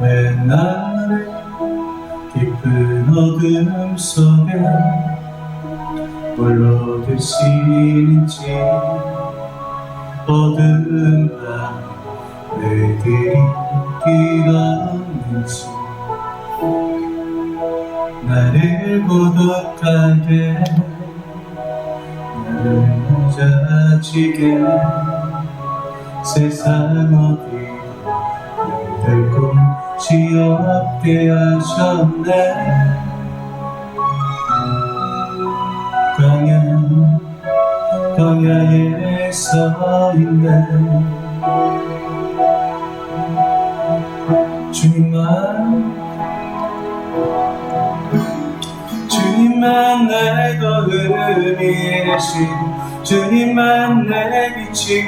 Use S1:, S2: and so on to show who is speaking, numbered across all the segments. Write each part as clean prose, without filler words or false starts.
S1: 왜 나를 깊은 어둠 속에 홀로 두시는지, 어두운 밤 왜들이 길었는지, 나를 고독하게, 나를 낮아지게, 세상 어디도 될 곳이 없게 하셨네. 광야에 서 있네. 주님만 내 도움이 되신, 주님만 내 빛이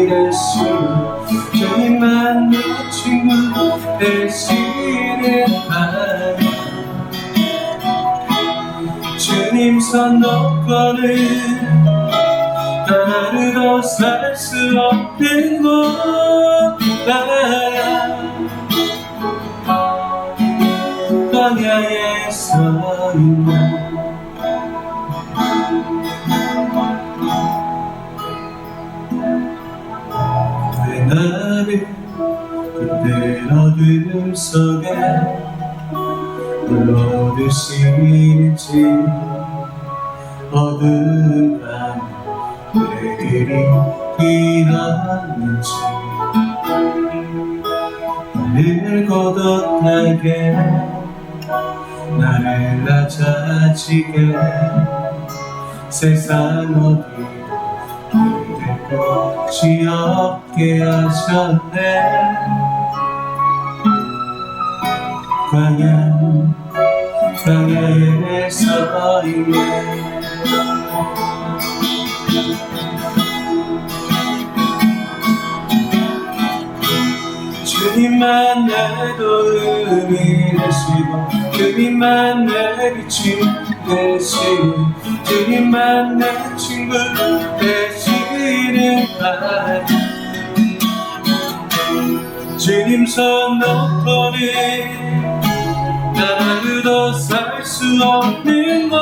S1: 되신, 주님만 내 친구 되시는 하나님. 주님 손 놓고는 하루도 살 수 없는 곳, 광야에 서 있네. 왜 나를 그때 어둠 속에 홀로 두시는지, 어두운 밤 왜 그리 길었는지, 나를 고독하게, 나를 낮아지게, 세상 어디도 될 곳이 없게 하셨네. 광야에 서 있네. 주님만 내 도움이 되시고, 주님만 내 빛이 되시고, 주님만 내 친구 되시는 하나님. 주님 손 놓고는 하루도 살 수 없는 곳,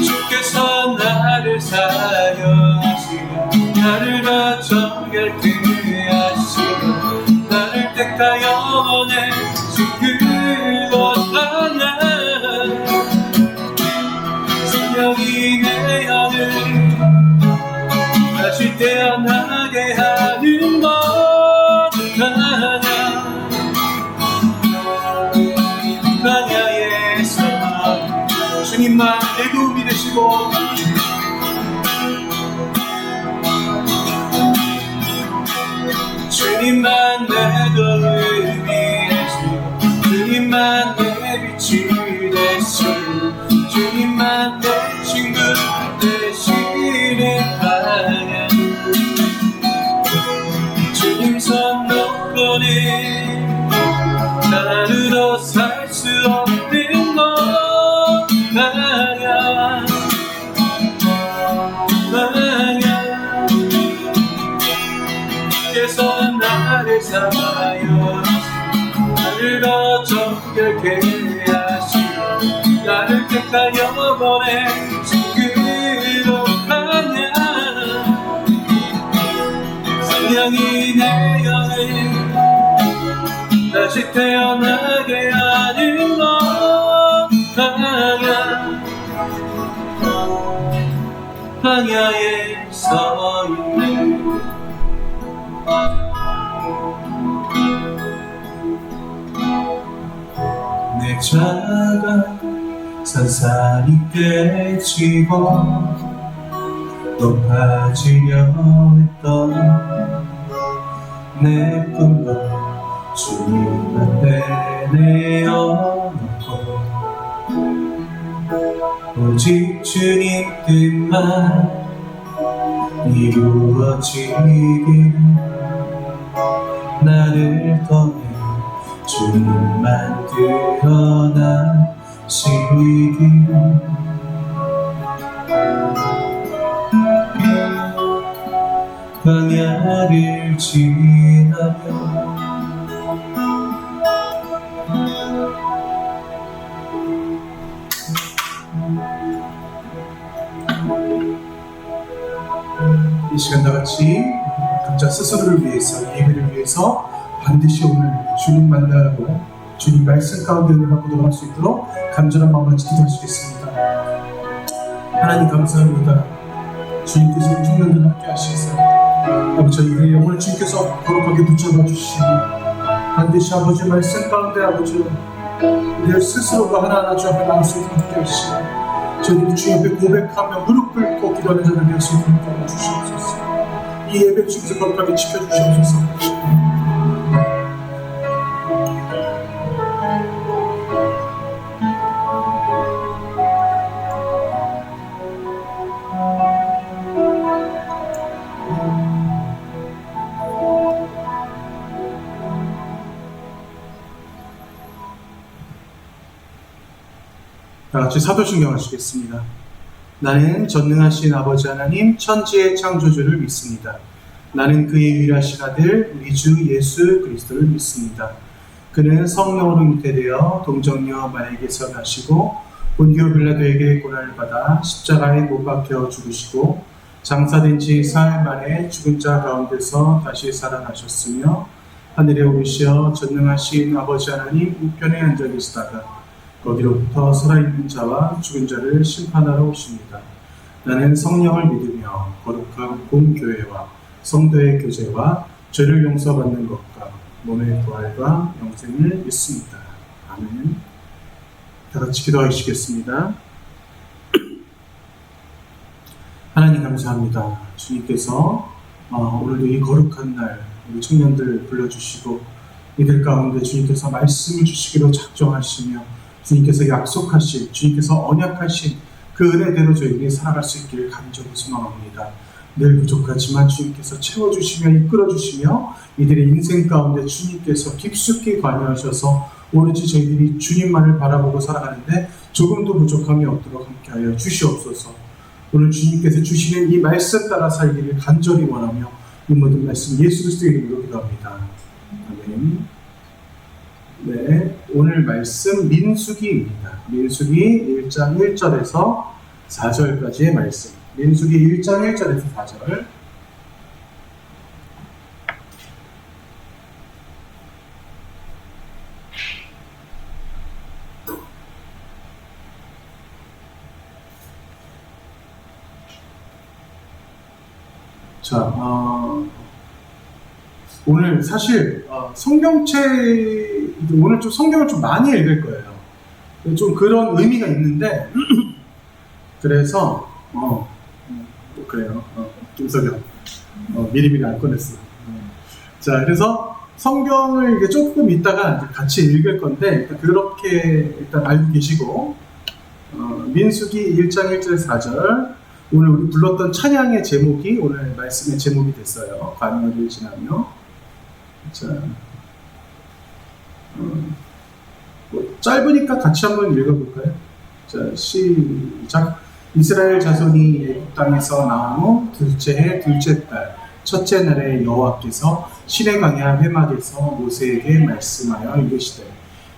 S1: 주께서 나를 사랑하시고, 나를 더 정결케 하시고, 나를 택하여 보내신 그곳 하나, 생명이 내 영을 다시 태어나게 하는 것, 광야에서 주님만 내 도움이 되시고, 주님만 내 도움이 되시고, 주님만 내 빛이 되시고, 주님만 내 친구 되시는 하나님. 주님 손 놓고는 하루도 살 수 없는 곳, 주께서 나를 사랑하여 나를 더 정결케 하시고, 나를 택하여 보내신 그곳 하나, 생명이 내 영을 다시 태어나게 하는 것, 광야에 서 있네. 내 자가 산산이 깨지고 높아지려 했던 내 꿈도 주님 앞에 내어놓고, 오직 주님 뜻만 이루어지기를, 나를 통해 주님만 드러나시기를. 광야를 지나며 이 시간 다같이 각자 스스로를 위해서, 예배를 위해서 반드시 오늘 주님 만나고 주님 말씀 가운데 은혜 받고 돌아갈 수 있도록 간절한 마음을 기도하시겠습니다. 하나님 감사합니다. 주님께서 우리 청년들 함께 하시겠어요. 아버지, 저희의 영혼을 주님께서 거룩하게 붙잡아 주시고 반드시 아버지 말씀 가운데 아버지 우리 스스로가 하나하나 주 앞에 나올 수 있도록 함께 하시고 저희들이 주 옆에 고백하며 무릎 꿇고 기도하는 자들 될 수 있도록 함께 주시옵소서. 이 예배 주님께서 거룩하게 지켜주시옵소서. 다같이 사도신경 하시겠습니다. 나는 전능하신 아버지 하나님 천지의 창조주를 믿습니다. 나는 그의 유일하신 아들 우리 주 예수 그리스도를 믿습니다. 그는 성령으로 잉태되어 동정녀 마리아에게서 나시고 본디오 빌라도에게 고난을 받아 십자가에 못 박혀 죽으시고 장사된 지 사흘 만에 죽은 자 가운데서 다시 살아나셨으며 하늘에 오르시어 전능하신 아버지 하나님 우편에 앉아 계시다가 거기로부터 살아있는 자와 죽은 자를 심판하러 오십니다. 나는 성령을 믿으며 거룩한 공교회와 성도의 교제와 죄를 용서받는 것과 몸의 부활과 영생을 믿습니다. 아멘. 다같이 기도하시겠습니다. 하나님 감사합니다. 주님께서 오늘도 이 거룩한 날 우리 청년들 불러주시고 이들 가운데 주님께서 말씀을 주시기로 작정하시며 주님께서 약속하신, 주님께서 언약하신 그 은혜대로 저희들이 살아갈 수 있기를 간절히 소망합니다. 늘 부족하지만 주님께서 채워주시며 이끌어주시며 이들의 인생 가운데 주님께서 깊숙이 관여하셔서 오로지 저희들이 주님만을 바라보고 살아가는데 조금도 부족함이 없도록 함께하여 주시옵소서. 오늘 주님께서 주시는 이 말씀 따라 살기를 간절히 원하며 이 모든 말씀 예수 그리스도의 이름으로 기도합니다. 아멘. 네, 오늘 말씀 민수기입니다. 민수기 1장 1절에서 4절까지의 말씀. 민수기 1장 1절에서 4절. 자, 오늘 사실 성경책 오늘 좀 성경을 좀 많이 읽을 거예요. 좀 그런 의미가 있는데 그래서 그래요. 김석영 미리미리 안 꺼냈어. 자, 그래서 성경을 이제 조금 있다가 이제 같이 읽을 건데 일단 그렇게 일단 알고 계시고 민수기 1장 1절 4절 오늘 우리 불렀던 찬양의 제목이 오늘 말씀의 제목이 됐어요. 광야를 지나며. 자, 짧으니까 같이 한번 읽어볼까요? 자, 시작. 이스라엘 자손이 애굽 땅에서 나온 후 둘째 해 둘째 달 첫째 날에 여호와께서 시내 광야 회막에서 모세에게 말씀하여 이르시되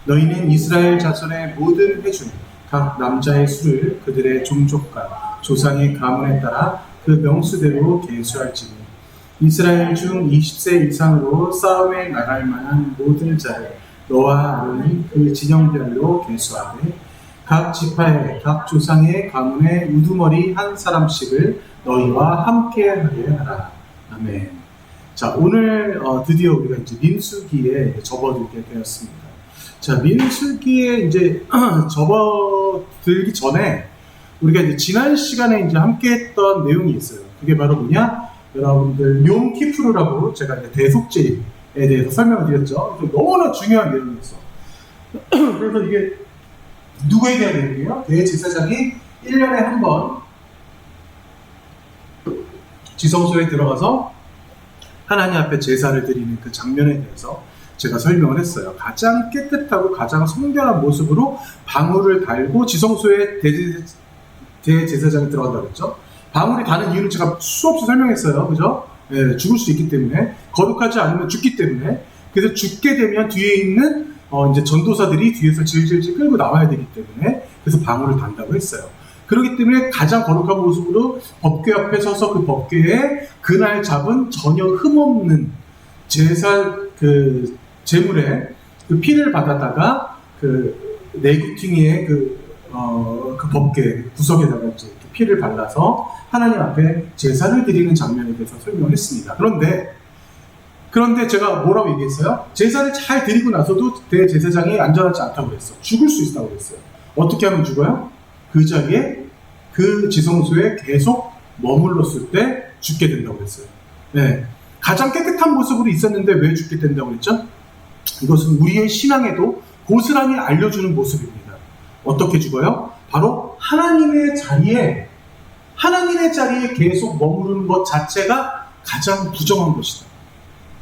S1: 너희는 이스라엘 자손의 모든 회중 각 남자의 수를 그들의 종족과 조상의 가문에 따라 그 명수대로 계수할지니 이스라엘 중 20세 이상으로 싸움에 나갈 만한 모든 자를 너와 아론이 그 진영별로 계수하되 각 지파의 각 조상의 가문의 우두머리 한 사람씩을 너희와 함께 하게 하라. 아멘. 자, 오늘 드디어 우리가 이제 민수기에 접어들게 되었습니다. 자, 민수기에 이제 접어들기 전에 우리가 이제 지난 시간에 이제 함께했던 내용이 있어요. 그게 바로 뭐냐? 여러분들 욤키푸르라고 제가 이제 대속제에 대해서 설명을 드렸죠. 너무나 중요한 내용이었어. 그래서 이게 누구에 대한 내용이에요? 대제사장이 1년에 한 번 지성소에 들어가서 하나님 앞에 제사를 드리는 그 장면에 대해서 제가 설명을 했어요. 가장 깨끗하고 가장 성결한 모습으로 방울을 달고 지성소에 대제사장이 들어간다고 했죠. 방울이 다는 이유는 제가 수없이 설명했어요. 그죠? 예, 죽을 수 있기 때문에, 거룩하지 않으면 죽기 때문에, 그래서 죽게 되면 뒤에 있는 이제 전도사들이 뒤에서 질질질 끌고 나와야 되기 때문에, 그래서 방울을 단다고 했어요. 그렇기 때문에 가장 거룩한 모습으로 법궤 앞에 서서 그 법궤에 그날 잡은 전혀 흠없는 제사 그 제물에 그 피를 받아다가 그 네구팅의 그 법궤 구석에다가 이제 피를 발라서 하나님 앞에 제사를 드리는 장면에 대해서 설명했습니다. 그런데 제가 뭐라고 얘기했어요? 제사를 잘 드리고 나서도 대제사장이 안전하지 않다고 그랬어. 죽을 수 있다고 그랬어요. 어떻게 하면 죽어요? 그 자리에 그 지성소에 계속 머물렀을 때 죽게 된다고 그랬어요. 네. 가장 깨끗한 모습으로 있었는데 왜 죽게 된다고 그랬죠? 이것은 우리의 신앙에도 고스란히 알려주는 모습입니다. 어떻게 죽어요? 바로 하나님의 자리에 계속 머무르는 것 자체가 가장 부정한 것이다.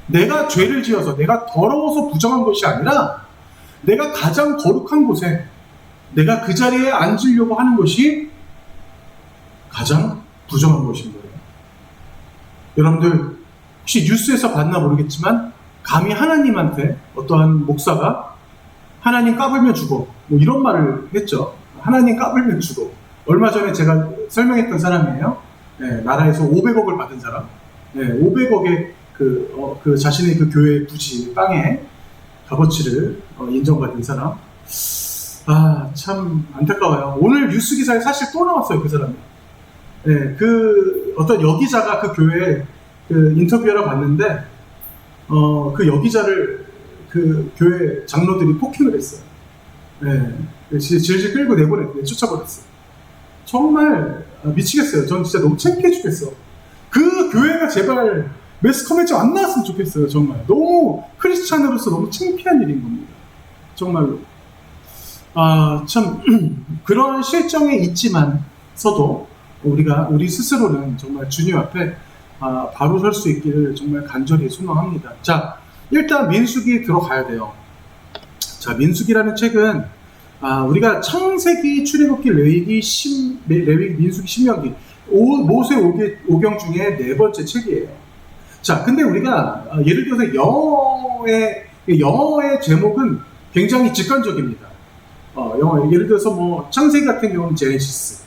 S1: 내가 죄를 지어서 내가 더러워서 부정한 것이 아니라 내가 가장 거룩한 곳에 내가 그 자리에 앉으려고 하는 것이 가장 부정한 것인 거예요. 여러분들 혹시 뉴스에서 봤나 모르겠지만 감히 하나님한테 어떠한 목사가 하나님 까불면 죽어 뭐 이런 말을 했죠. 하나님 까불면 죽어. 얼마 전에 제가 설명했던 사람이에요. 네, 나라에서 500억을 받은 사람. 네, 500억의 그 자신의 그 교회 부지 땅에 값어치를 인정받은 사람. 아, 참 안타까워요. 오늘 뉴스 기사에 사실 또 나왔어요, 그 사람이. 네, 그 어떤 여기자가 그 교회에 그 인터뷰하러 갔는데 그 여기자를 그 교회 장로들이 폭행을 했어요. 네, 질질 끌고 내보냈는데 쫓아버렸어요. 정말 미치겠어요. 전 진짜 너무 창피해 죽겠어. 그 교회가 제발 매스컴에 좀 안 나왔으면 좋겠어요. 정말 너무 크리스찬으로서 너무 창피한 일인 겁니다. 정말로. 아, 참 그런 실정에 있지만서도 우리 스스로는 정말 주님 앞에 바로 설 수 있기를 정말 간절히 소망합니다. 자, 일단 민수기 들어가야 돼요. 자, 민수기라는 책은 우리가 창세기, 출애굽기, 레위기, 민수기, 신명기 모세 5경 중에 네 번째 책이에요. 자, 근데 우리가 예를 들어서 영어의 제목은 굉장히 직관적입니다. 예를 들어서 뭐 창세기 같은 경우는 제네시스,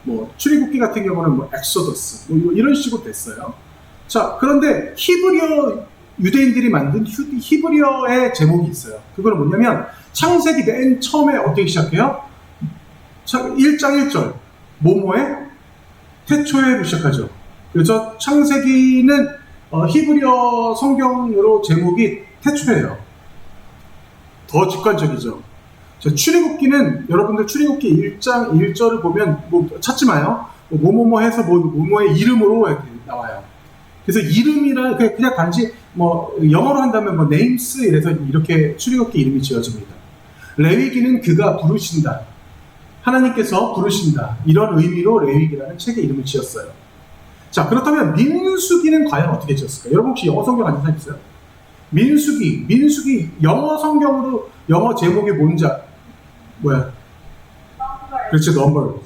S1: 뭐 출애굽기 같은 경우는 뭐 엑소더스, 뭐 이런 식으로 됐어요. 자, 그런데 히브리어 유대인들이 만든 히브리어의 제목이 있어요. 그거는 뭐냐면 창세기 맨 처음에 어떻게 시작해요? 1장 1절 뭐뭐에 태초에로 시작하죠. 그래서 창세기는 히브리어 성경으로 제목이 태초예요. 더 직관적이죠. 자, 출애굽기는 여러분들 출애굽기 1장 1절을 보면 뭐 찾지 마요. 뭐뭐뭐 해서 뭐뭐의 이름으로 이렇게 나와요. 그래서 이름이라 그냥 단지 뭐 영어로 한다면 뭐 names 이래서 이렇게 출애굽기 이름이 지어집니다. 레위기는 그가 부르신다. 하나님께서 부르신다. 이런 의미로 레위기라는 책의 이름을 지었어요. 자, 그렇다면 민수기는 과연 어떻게 지었을까요? 여러분 혹시 영어 성경 아는 사람 있어요? 민수기 영어 성경으로 영어 제목이 뭐야? 그렇죠, 넘버.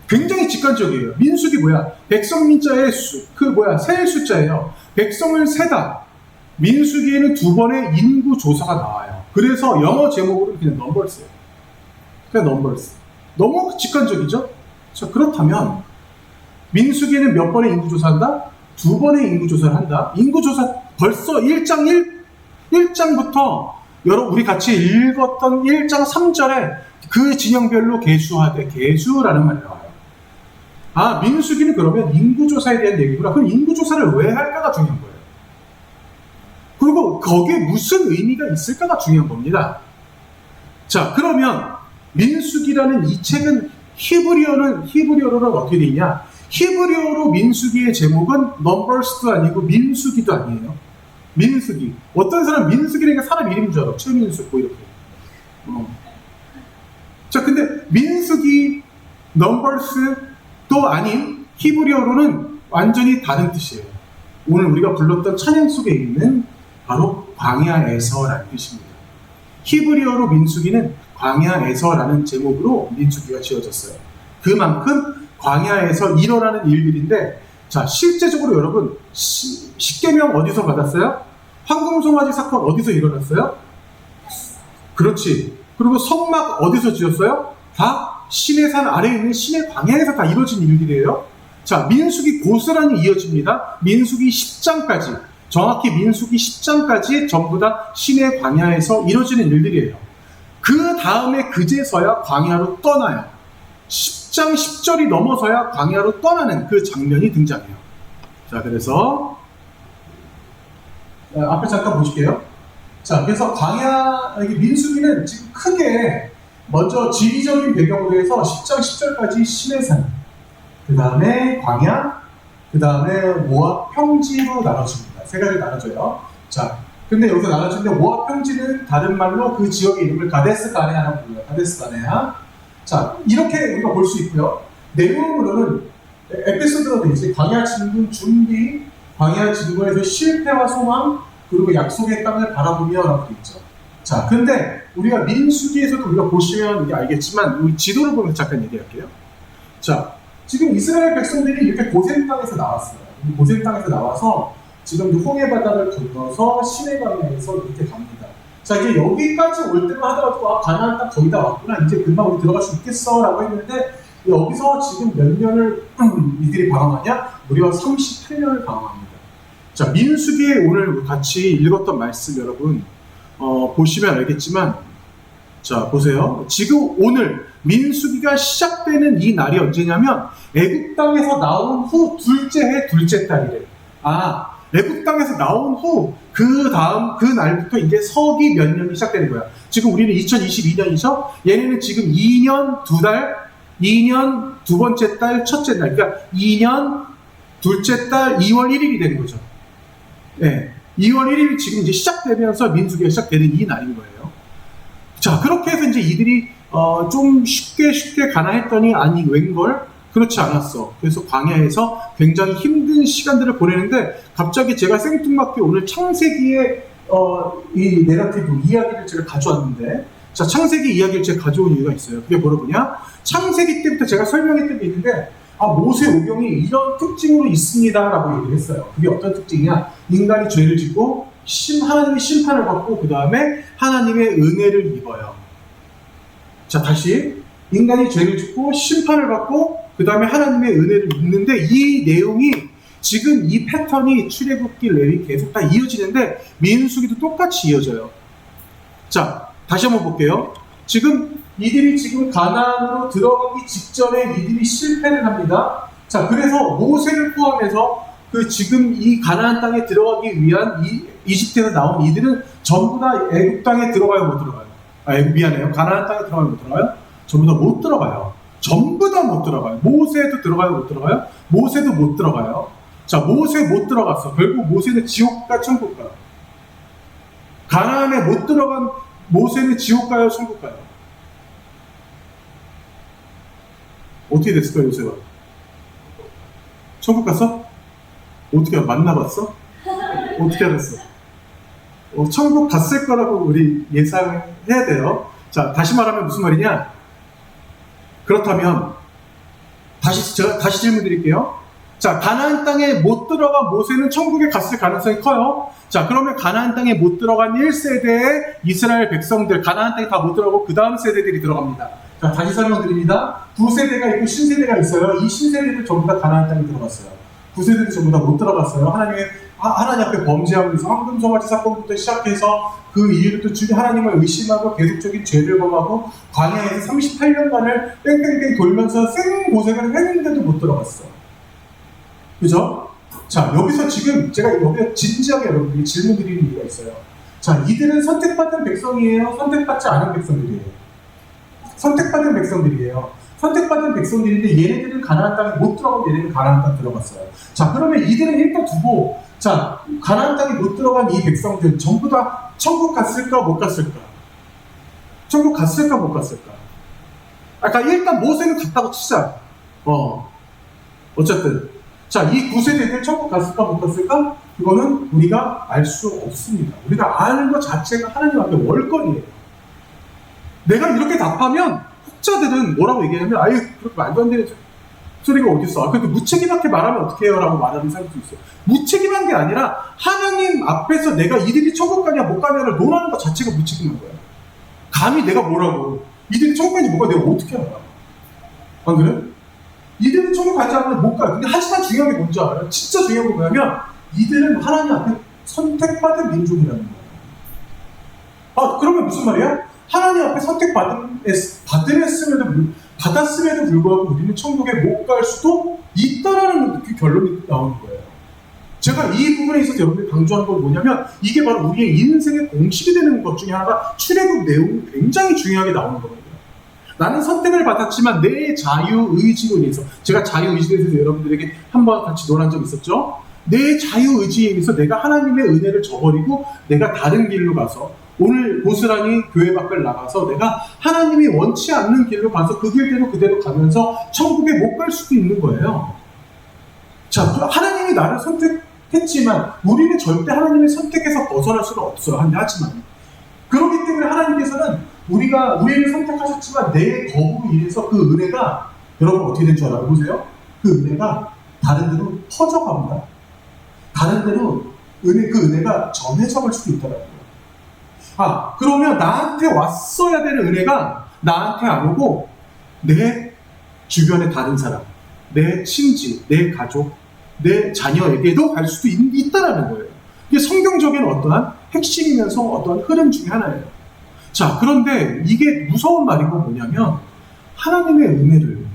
S1: 굉장히 직관적이에요. 민수기 뭐야? 백성 민자의 셀 숫자예요. 백성을 세다. 민수기에는 2번의 인구 조사가 나와요. 그래서 영어 제목으로 그냥 넘버스예요. 그냥 넘버스. 너무 직관적이죠? 자, 그렇다면 민수기에는 몇 번의 인구 조사한다? 2번의 인구 조사를 한다. 인구 조사 벌써 1장부터 여러분 우리 같이 읽었던 1장 3절에 그 진영별로 계수하되 계수라는 말이 나와요. 민수기는 그러면 인구조사에 대한 얘기구나. 그럼 인구조사를 왜 할까가 중요한 거예요. 그리고 거기에 무슨 의미가 있을까가 중요한 겁니다. 자, 그러면 민수기라는 이 책은 히브리어로는 어떻게 되어 있냐? 히브리어로 민수기의 제목은 넘버스도 아니고 민수기도 아니에요. 민수기. 어떤 사람 민수기라니까 사람 이름인 줄 알아. 최민수 뭐 이렇게. 자, 근데 민수기, 넘버스도 아닌 히브리어로는 완전히 다른 뜻이에요. 오늘 우리가 불렀던 찬양 속에 있는 바로 광야에서라는 뜻입니다. 히브리어로 민수기는 광야에서라는 제목으로 민수기가 지어졌어요. 그만큼 광야에서 일어나는 일들인데 자, 실제적으로 여러분, 십계명 어디서 받았어요? 황금송아지 사건 어디서 일어났어요? 그렇지. 그리고 성막 어디서 지었어요? 다 신의 산 아래에 있는 신의 광야에서 다 이루어진 일들이에요. 자, 민수기 고스란히 이어집니다. 민수기 10장까지, 정확히 민수기 10장까지 전부 다 신의 광야에서 이루어지는 일들이에요. 그 다음에 그제서야 광야로 떠나요. 10장 10절이 넘어서야 광야로 떠나는 그 장면이 등장해요. 자, 그래서 앞에 잠깐 보실게요. 자, 그래서 광야, 여기 민수기는 지금 크게 먼저 지리적인 배경으로 해서 10장 10절까지 신의 산, 그 다음에 광야, 그 다음에 모압 평지로 나눠집니다. 세 가지로 나눠져요. 자, 근데 여기서 나눠지는데 모압 평지는 다른 말로 그 지역의 이름을 가데스 가네아라고 불러요. 가데스 가네아. 자, 이렇게 우리가 볼 수 있고요. 내용으로는 에피소드가 되지. 광야 진군 준비, 광야 진군에서 실패와 소망, 그리고 약속의 땅을 바라보며 라고 되어 있죠. 자, 근데 우리가 민수기에서도 우리가 보시면 이게 알겠지만 우리 지도를 보면서 잠깐 얘기할게요. 자, 지금 이스라엘 백성들이 이렇게 고센 땅에서 나왔어요. 고센 땅에서 나와서 지금 홍해 바다를 건너서 시내 광야에서 이렇게 갑니다. 자, 이제 여기까지 올 때만 하더라도 가나안 땅 거의 다 왔구나. 이제 금방 우리 들어갈 수 있겠어 라고 했는데 여기서 지금 몇 년을 이들이 방황하냐? 무려 38년을 방황합니다. 자, 민수기에 오늘 같이 읽었던 말씀 여러분 보시면 알겠지만, 자, 보세요. 지금 오늘 민수기가 시작되는 이 날이 언제냐면 애굽 땅에서 나온 후 둘째 해 둘째 달이래. 애굽 땅에서 나온 후 그 다음 그 날부터 이제 서기 몇 년이 시작되는 거야. 지금 우리는 2022년이죠. 얘네는 지금 2년 두 달, 2년 두 번째 달 첫째 날, 그러니까 2년 둘째 달 2월 1일이 되는 거죠. 네, 2월 1일이 지금 이제 시작되면서 민수기가 시작되는 이 날인 거예요. 자, 그렇게 해서 이제 이들이 좀 쉽게 가나했더니 아니 웬걸? 그렇지 않았어. 그래서 광야에서 굉장히 힘든 시간들을 보내는데 갑자기 제가 생뚱맞게 오늘 창세기의 이 내러티브 이야기를 제가 가져왔는데, 자, 창세기 이야기를 제가 가져온 이유가 있어요. 그게 뭐냐? 창세기 때부터 제가 설명했던 게 있는데 모세 오경이 이런 특징으로 있습니다 라고 얘기를 했어요. 그게 어떤 특징이냐? 인간이 죄를 짓고 하나님의 심판을 받고 그 다음에 하나님의 은혜를 입어요. 자, 다시 인간이 죄를 짓고 심판을 받고 그 다음에 하나님의 은혜를 입는데 이 내용이 지금 이 패턴이 출애굽기 레위 계속 다 이어지는데 민수기도 똑같이 이어져요. 자, 다시 한번 볼게요. 지금 이들이 지금 가나안으로 들어가기 직전에 이들이 실패를 합니다. 자, 그래서 모세를 포함해서 그 지금 이 가나안 땅에 들어가기 위한 이집트에서 나온 이들은 전부 다 애굽 땅에 들어가요, 못 들어가요? 미안해요. 가나안 땅에 들어가요, 못 들어가요? 전부 다 못 들어가요. 전부 다 못 들어가요. 모세도 들어가요, 못 들어가요? 모세도 못 들어가요. 자, 모세 못 들어갔어. 결국 모세는 지옥 가 천국 가요. 가나안에 못 들어간 모세는 지옥 가요, 천국 가요? 어떻게 됐을까요, 요새가? 천국 갔어? 어떻게 만나봤어? 어떻게 알았어? 천국 갔을 거라고 우리 예상해야 돼요. 자, 다시 말하면 무슨 말이냐? 그렇다면 제가 다시 질문 드릴게요. 자, 가나안 땅에 못 들어간 모세는 천국에 갔을 가능성이 커요. 자, 그러면 가나안 땅에 못 들어간 1세대의 이스라엘 백성들, 가나안 땅에 다 못 들어가고 그 다음 세대들이 들어갑니다. 자, 다시 설명드립니다. 9세대가 있고 신세대가 있어요. 이 신세대들 전부 다 가나안 땅에 들어갔어요. 9세대들 전부 다 못 들어갔어요. 하나님 앞에 범죄하면서 황금송아지 사건부터 시작해서 그 이후부터 하나님을 의심하고 계속적인 죄를 범하고 광야에서 38년간을 뺑뺑뺑 돌면서 생고생을 했는데도 못 들어갔어. 그죠? 자, 여기서 지금 제가 여기에 진지하게 여러분들이 질문 드리는 이유가 있어요. 자, 이들은 선택받은 백성이에요? 선택받지 않은 백성들이에요? 선택받은 백성들이에요. 선택받은 백성들인데 얘네들은 가나안 땅에 못 들어가고 얘네는 가나안 땅 들어갔어요. 자, 그러면 이들은 일단 두고, 자, 가나안 땅에 못 들어간 이 백성들 전부 다 천국 갔을까 못 갔을까? 천국 갔을까 못 갔을까? 아까 일단 모세는 갔다고 치자. 어쨌든 자, 이 9세대들 천국 갔을까 못 갔을까? 그거는 우리가 알 수 없습니다. 우리가 아는 것 자체가 하나님 앞에 월권이에요. 내가 이렇게 답하면 혹자들은 뭐라고 얘기하냐면 아유, 그렇게 말도 안 되는 소리가 어딨어? 그래도 무책임하게 말하면 어떻게 해요? 라고 말하는 사람도 있어요. 무책임한 게 아니라 하나님 앞에서 내가 이들이 천국 가냐 못 가냐를 논하는 것 자체가 무책임한 거야. 감히 내가 뭐라고 이들이 천국 가냐 못 가냐 내가 어떻게 알아? 안 그래? 이들은 천국 가지 않으면 못 가요. 근데 하지만 중요한 게 뭔지 알아요? 진짜 중요한 건 뭐냐면 이들은 하나님 앞에 선택받은 민족이라는 거예요. 아, 그러면 무슨 말이야? 하나님 앞에 받았음에도 불구하고 우리는 천국에 못 갈 수도 있다라는 그 결론이 나오는 거예요. 제가 이 부분에 있어서 여러분들이 강조하는 건 뭐냐면 이게 바로 우리의 인생의 공식이 되는 것 중에 하나가 출애굽 내용이 굉장히 중요하게 나오는 거거든요. 나는 선택을 받았지만 내 자유의지로 인해서 제가 자유의지에 대해서 여러분들에게 한번 같이 논한 적 있었죠? 내 자유의지에 의해서 내가 하나님의 은혜를 저버리고 내가 다른 길로 가서 오늘 고스란히 교회 밖을 나가서 내가 하나님이 원치 않는 길로 가서 그 길대로 그대로 가면서 천국에 못 갈 수도 있는 거예요. 자, 하나님이 나를 선택했지만 우리는 절대 하나님의 선택에서 벗어날 수는 없어요. 하지만 그렇기 때문에 하나님께서는 우리를 선택하셨지만 내 거부로 인해서 그 은혜가 여러분 어떻게 된 줄 알아요? 보세요. 그 은혜가 다른 데로 퍼져갑니다. 다른 데로 그 은혜가 전해져 갈 수도 있더라고요. 아, 그러면 나한테 왔어야 되는 은혜가 나한테 안 오고 내 주변의 다른 사람, 내 친지, 내 가족, 내 자녀에게도 갈 수도 있다라는 거예요. 이게 성경적인 어떠한 핵심이면서 어떠한 흐름 중에 하나예요. 자, 그런데 이게 무서운 말인 건 뭐냐면 하나님의 은혜를,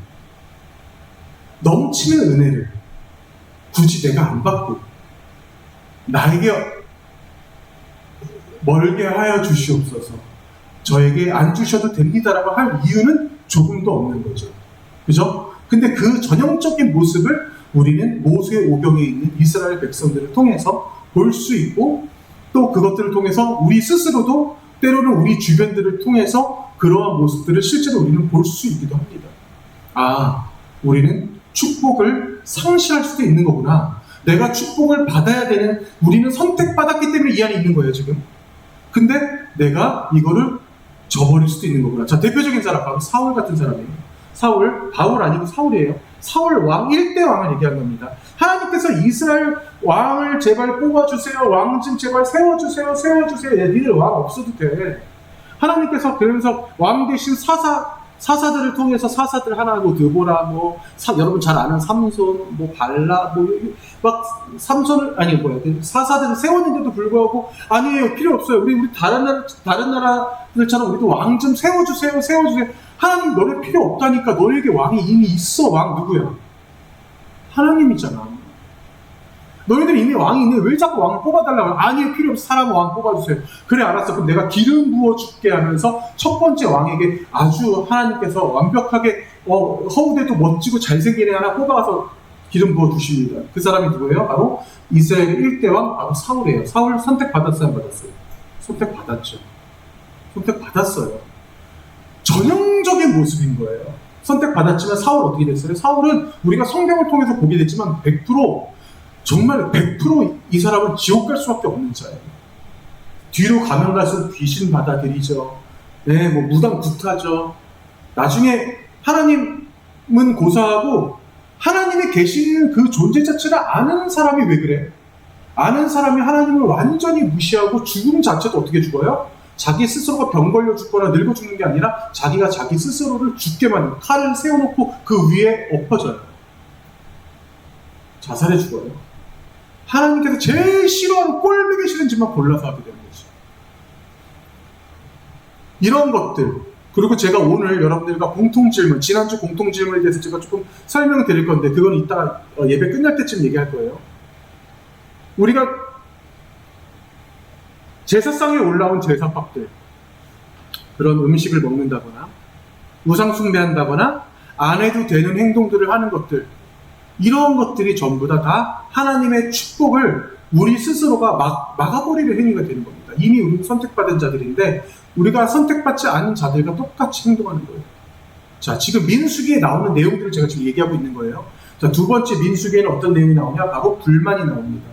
S1: 넘치는 은혜를 굳이 내가 안 받고 나에게 멀게 하여 주시옵소서, 저에게 안 주셔도 됩니다라고 할 이유는 조금도 없는 거죠. 그죠? 근데 그 전형적인 모습을 우리는 모세오경에 있는 이스라엘 백성들을 통해서 볼 수 있고 또 그것들을 통해서 우리 스스로도 때로는 우리 주변들을 통해서 그러한 모습들을 실제로 우리는 볼 수 있기도 합니다. 아, 우리는 축복을 상실할 수도 있는 거구나. 내가 축복을 받아야 되는, 우리는 선택받았기 때문에 이 안에 있는 거예요, 지금. 근데 내가 이거를 저버릴 수도 있는 거구나. 자, 대표적인 사람, 바로 사울 같은 사람이에요. 사울, 바울 아니고 사울이에요. 사울 왕, 1대 왕을 얘기한 겁니다. 하나님께서 이스라엘 왕을 제발 뽑아주세요. 왕 좀 제발 세워주세요. 야, 니들 왕 없어도 돼. 하나님께서 그러면서 왕 대신 사사들을 통해서 사사들 하나, 뭐 드보라, 여러분 잘 아는 삼손, 발라, 사사들을 세웠는데도 불구하고 아니에요, 필요 없어요. 우리 다른 나라들처럼 우리도 왕 좀 세워주세요. 하나님, 너네 필요 없다니까. 너에게 왕이 이미 있어. 왕 누구야? 하나님이잖아. 너희들 이미 왕이 있는데 왜 자꾸 왕을 뽑아달라고? 아니, 필요 없어. 사람 왕 뽑아주세요. 그래, 알았어. 그럼 내가 기름 부어줄게 하면서 첫 번째 왕에게 아주 하나님께서 완벽하게 허우대도 멋지고 잘생긴 애 하나 뽑아서 기름 부어주십니다. 그 사람이 누구예요? 바로 이스라엘 1대 왕, 바로 사울이에요. 사울 선택받았어요, 안 받았어요? 선택받았죠. 선택받았어요. 전형적인 모습인 거예요. 선택받았지만 사울 어떻게 됐어요? 사울은 우리가 성경을 통해서 보게 됐지만 100% 이 사람은 지옥 갈 수밖에 없는 자예요. 뒤로 가면 갈수록 귀신 받아들이죠. 네, 무당 구타죠. 나중에 하나님은 고사하고 하나님이 계시는 그 존재 자체를 아는 사람이 왜 그래? 아는 사람이 하나님을 완전히 무시하고 죽음 자체도 어떻게 죽어요? 자기 스스로가 병 걸려 죽거나 늙어 죽는 게 아니라 자기가 자기 스스로를 죽게 만든, 칼을 세워놓고 그 위에 엎어져요. 자살해 죽어요. 하나님께서 제일 싫어하는 꼴보기 싫은 짓만 골라서 하게 되는 거죠. 이런 것들, 그리고 제가 오늘 여러분들과 공통질문, 지난주 공통질문에 대해서 제가 조금 설명을 드릴 건데 그건 이따 예배 끝날 때쯤 얘기할 거예요. 우리가 제사상에 올라온 제사밥들, 그런 음식을 먹는다거나 우상 숭배한다거나 안 해도 되는 행동들을 하는 것들, 이런 것들이 전부 다 하나님의 축복을 우리 스스로가 막아버리는 행위가 되는 겁니다. 이미 우리는 선택받은 자들인데 우리가 선택받지 않은 자들과 똑같이 행동하는 거예요. 자, 지금 민수기에 나오는 내용들을 제가 지금 얘기하고 있는 거예요. 자, 두 번째 민수기에는 어떤 내용이 나오냐? 바로 불만이 나옵니다.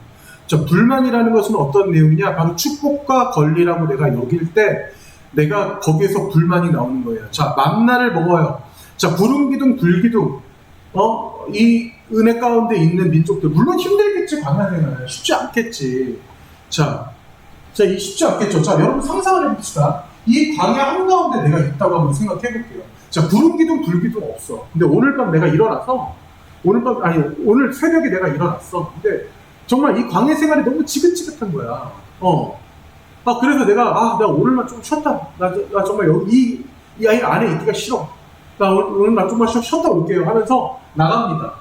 S1: 자, 불만이라는 것은 어떤 내용이냐? 바로 축복과 권리라고 내가 여길 때 내가 거기에서 불만이 나오는 거예요. 자, 만나를 먹어요. 자, 구름기둥, 불기둥, 이 은혜 가운데 있는 민족들, 물론 힘들겠지, 광야 생활. 쉽지 않겠지. 자, 이 쉽지 않겠죠. 자, 여러분 상상을 해봅시다. 이 광야 한가운데 내가 있다고 한번 생각해 볼게요. 자, 구름 기둥, 불 기둥 없어. 근데 오늘 밤 내가 일어나서, 오늘 새벽에 내가 일어났어. 근데 정말 이 광야 생활이 너무 지긋지긋한 거야. 그래서 내가 오늘만 좀 쉬었다. 나 정말 여기 이 아이 안에 있기가 싫어. 나 오늘 나 좀만 쉬었다 올게요 하면서 나갑니다.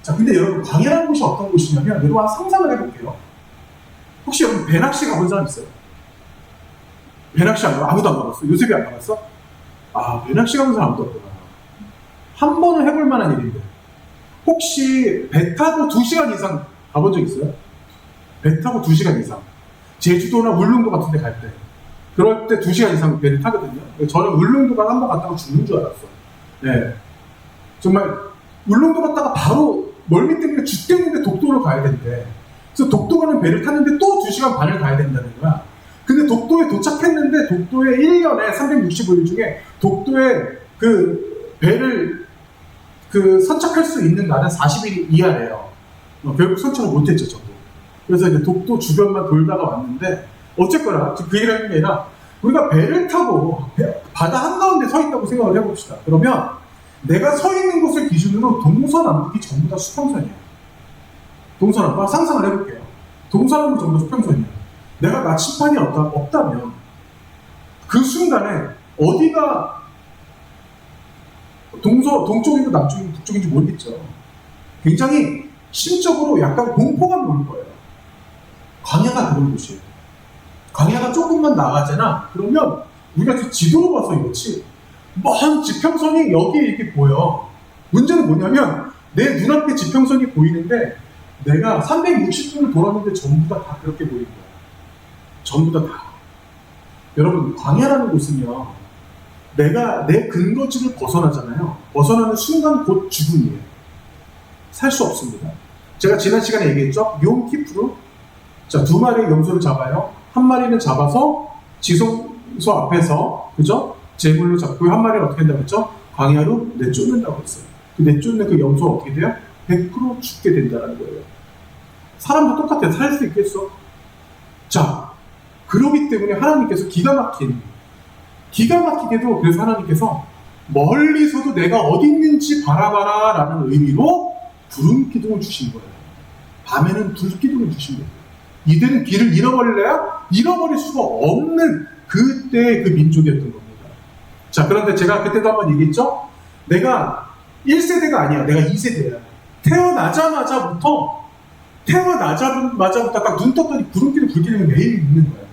S1: 자, 근데 여러분 광야라는 곳이 어떤 곳이냐면, 여러분 상상을 해볼게요. 혹시 여러분 배낚시 가본 사람 있어요? 배낚시 아무도 안 가봤어? 요셉이 안 가봤어? 배낚시 가본 사람 아무도 없구나. 한 번은 해볼 만한 일인데, 혹시 배 타고 2시간 이상 가본 적 있어요? 배 타고 2시간 이상. 제주도나 울릉도 같은 데 갈 때. 그럴 때 2시간 이상 배를 타거든요. 저는 울릉도가 한 번 갔다가 죽는 줄 알았어. 네. 정말, 울릉도 갔다가 바로 멀미 때문에 죽겠는데 독도로 가야 된대. 그래서 독도 가는 배를 탔는데 또 2시간 반을 가야 된다는 거야. 근데 독도에 도착했는데, 독도에 1년에 365일 중에 독도에 그 배를 선착할 수 있는 날은 40일 이하래요. 결국 선착을 못했죠, 저도. 그래서 이제 독도 주변만 돌다가 왔는데, 어쨌거나 그 얘기를 하는 게 아니라, 우리가 배를 타고 바다 한가운데 서 있다고 생각을 해봅시다. 그러면 내가 서 있는 곳을 기준으로 동서남북이 전부 다 수평선이에요. 동서남북 상상을 해볼게요. 동서남북 전부 다 수평선이에요. 내가 나침반이 없다면 그 순간에 어디가 동쪽인지 남쪽인지 북쪽인지 모르겠죠. 굉장히 심적으로 약간 공포감이 올 거예요. 광야가 그런 곳이에요. 광야가 조금만 나가잖아. 그러면 우리가 지도로 봐서 이렇지, 먼 지평선이 여기에 이렇게 보여. 문제는 뭐냐면, 내 눈앞에 지평선이 보이는데 내가 360도를 돌았는데 전부 다 그렇게 보이는 거야. 전부 다. 여러분, 광야라는 곳은요, 내가 내 근거지를 벗어나잖아요. 벗어나는 순간 곧 죽음이에요. 살 수 없습니다. 제가 지난 시간에 얘기했죠? 욤키프루. 자, 2마리의 염소를 잡아요. 한 마리는 잡아서 지성소 앞에서, 그죠? 제물로 잡고, 한 마리는 어떻게 한다고 했죠? 광야로 내쫓는다고 했어요. 그 내쫓는 그 염소가 어떻게 돼요? 100% 죽게 된다는 거예요. 사람도 똑같아요. 살 수 있겠어? 자, 그러기 때문에 하나님께서 기가 막히게도 그래서 하나님께서 멀리서도 내가 어디 있는지 바라봐라 라는 의미로 구름 기둥을 주신 거예요. 밤에는 불 기둥을 주신 거예요. 이들은 길을 잃어버릴래요? 잃어버릴 수가 없는 그때의 그 민족이었던 겁니다. 자, 그런데 제가 그때도 한번 얘기했죠? 내가 1세대가 아니야. 내가 2세대야. 태어나자마자부터 딱 눈 떴더니 구름기둥 불기둥이 매일 있는 거야.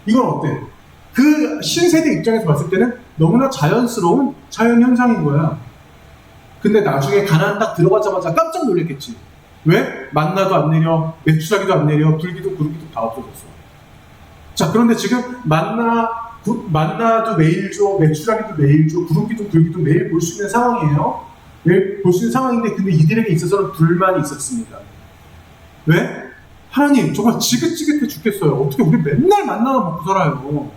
S1: 이건 어때? 그 신세대 입장에서 봤을 때는 너무나 자연스러운 자연현상인 거야. 근데 나중에 가나안 딱 들어가자마자 깜짝 놀랐겠지. 왜? 만나도 안 내려, 메추라기도 안 내려, 불기둥, 구름기둥 다 없어졌어. 자, 그런데 지금 만나도 매일 줘, 메추라기도 매일 줘, 구름기둥, 불기둥 매일 볼 수 있는 상황이에요. 매일 볼 수 있는 상황인데, 근데 이들에게 있어서는 불만이 있었습니다. 왜? 하나님, 정말 지긋지긋해 죽겠어요. 어떻게 우리 맨날 만나만 먹고 살아요.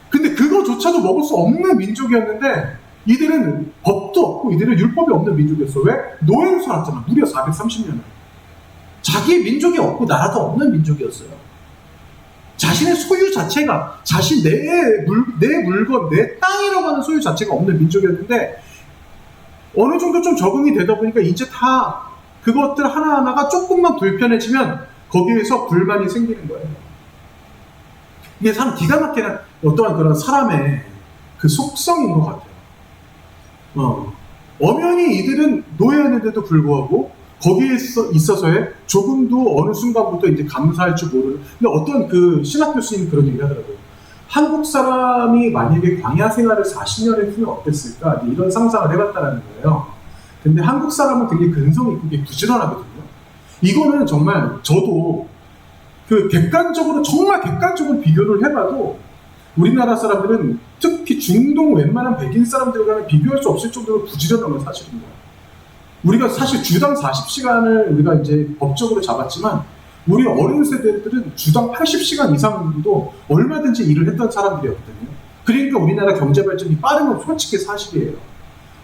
S1: 근데 그거조차도 먹을 수 없는 민족이었는데, 이들은 법도 없고 이들은 율법이 없는 민족이었어. 왜? 노예로 살았잖아. 무려 430년을. 자기 민족이 없고 나라도 없는 민족이었어요. 자신의 소유 자체가, 내 물건, 내 땅이라고 하는 소유 자체가 없는 민족이었는데, 어느 정도 좀 적응이 되다 보니까 이제 다 그것들 하나하나가 조금만 불편해지면 거기에서 불만이 생기는 거예요. 이게 참 기가 막히는 어떠한 그런 사람의 그 속성인 것 같아요. 엄연히 이들은 노예였는데도 불구하고 거기에 있어서의 조금도 어느 순간부터 이제 감사할 줄 모르는. 근데 어떤 그 신학 교수님이 그런 얘기 하더라고요. 한국 사람이 만약에 광야 생활을 40년을 했으면 어땠을까? 이런 상상을 해봤다는 거예요. 근데 한국 사람은 되게 근성이 있고 부지런하거든요. 이거는 정말 저도 정말 객관적으로 비교를 해봐도 우리나라 사람들은 특히 중동 웬만한 백인 사람들과는 비교할 수 없을 정도로 부지런한 건 사실입니다. 우리가 사실 주당 40시간을 우리가 이제 법적으로 잡았지만 우리 어린 세대들은 주당 80시간 이상도 얼마든지 일을 했던 사람들이었거든요. 그러니까 우리나라 경제 발전이 빠른 건 솔직히 사실이에요.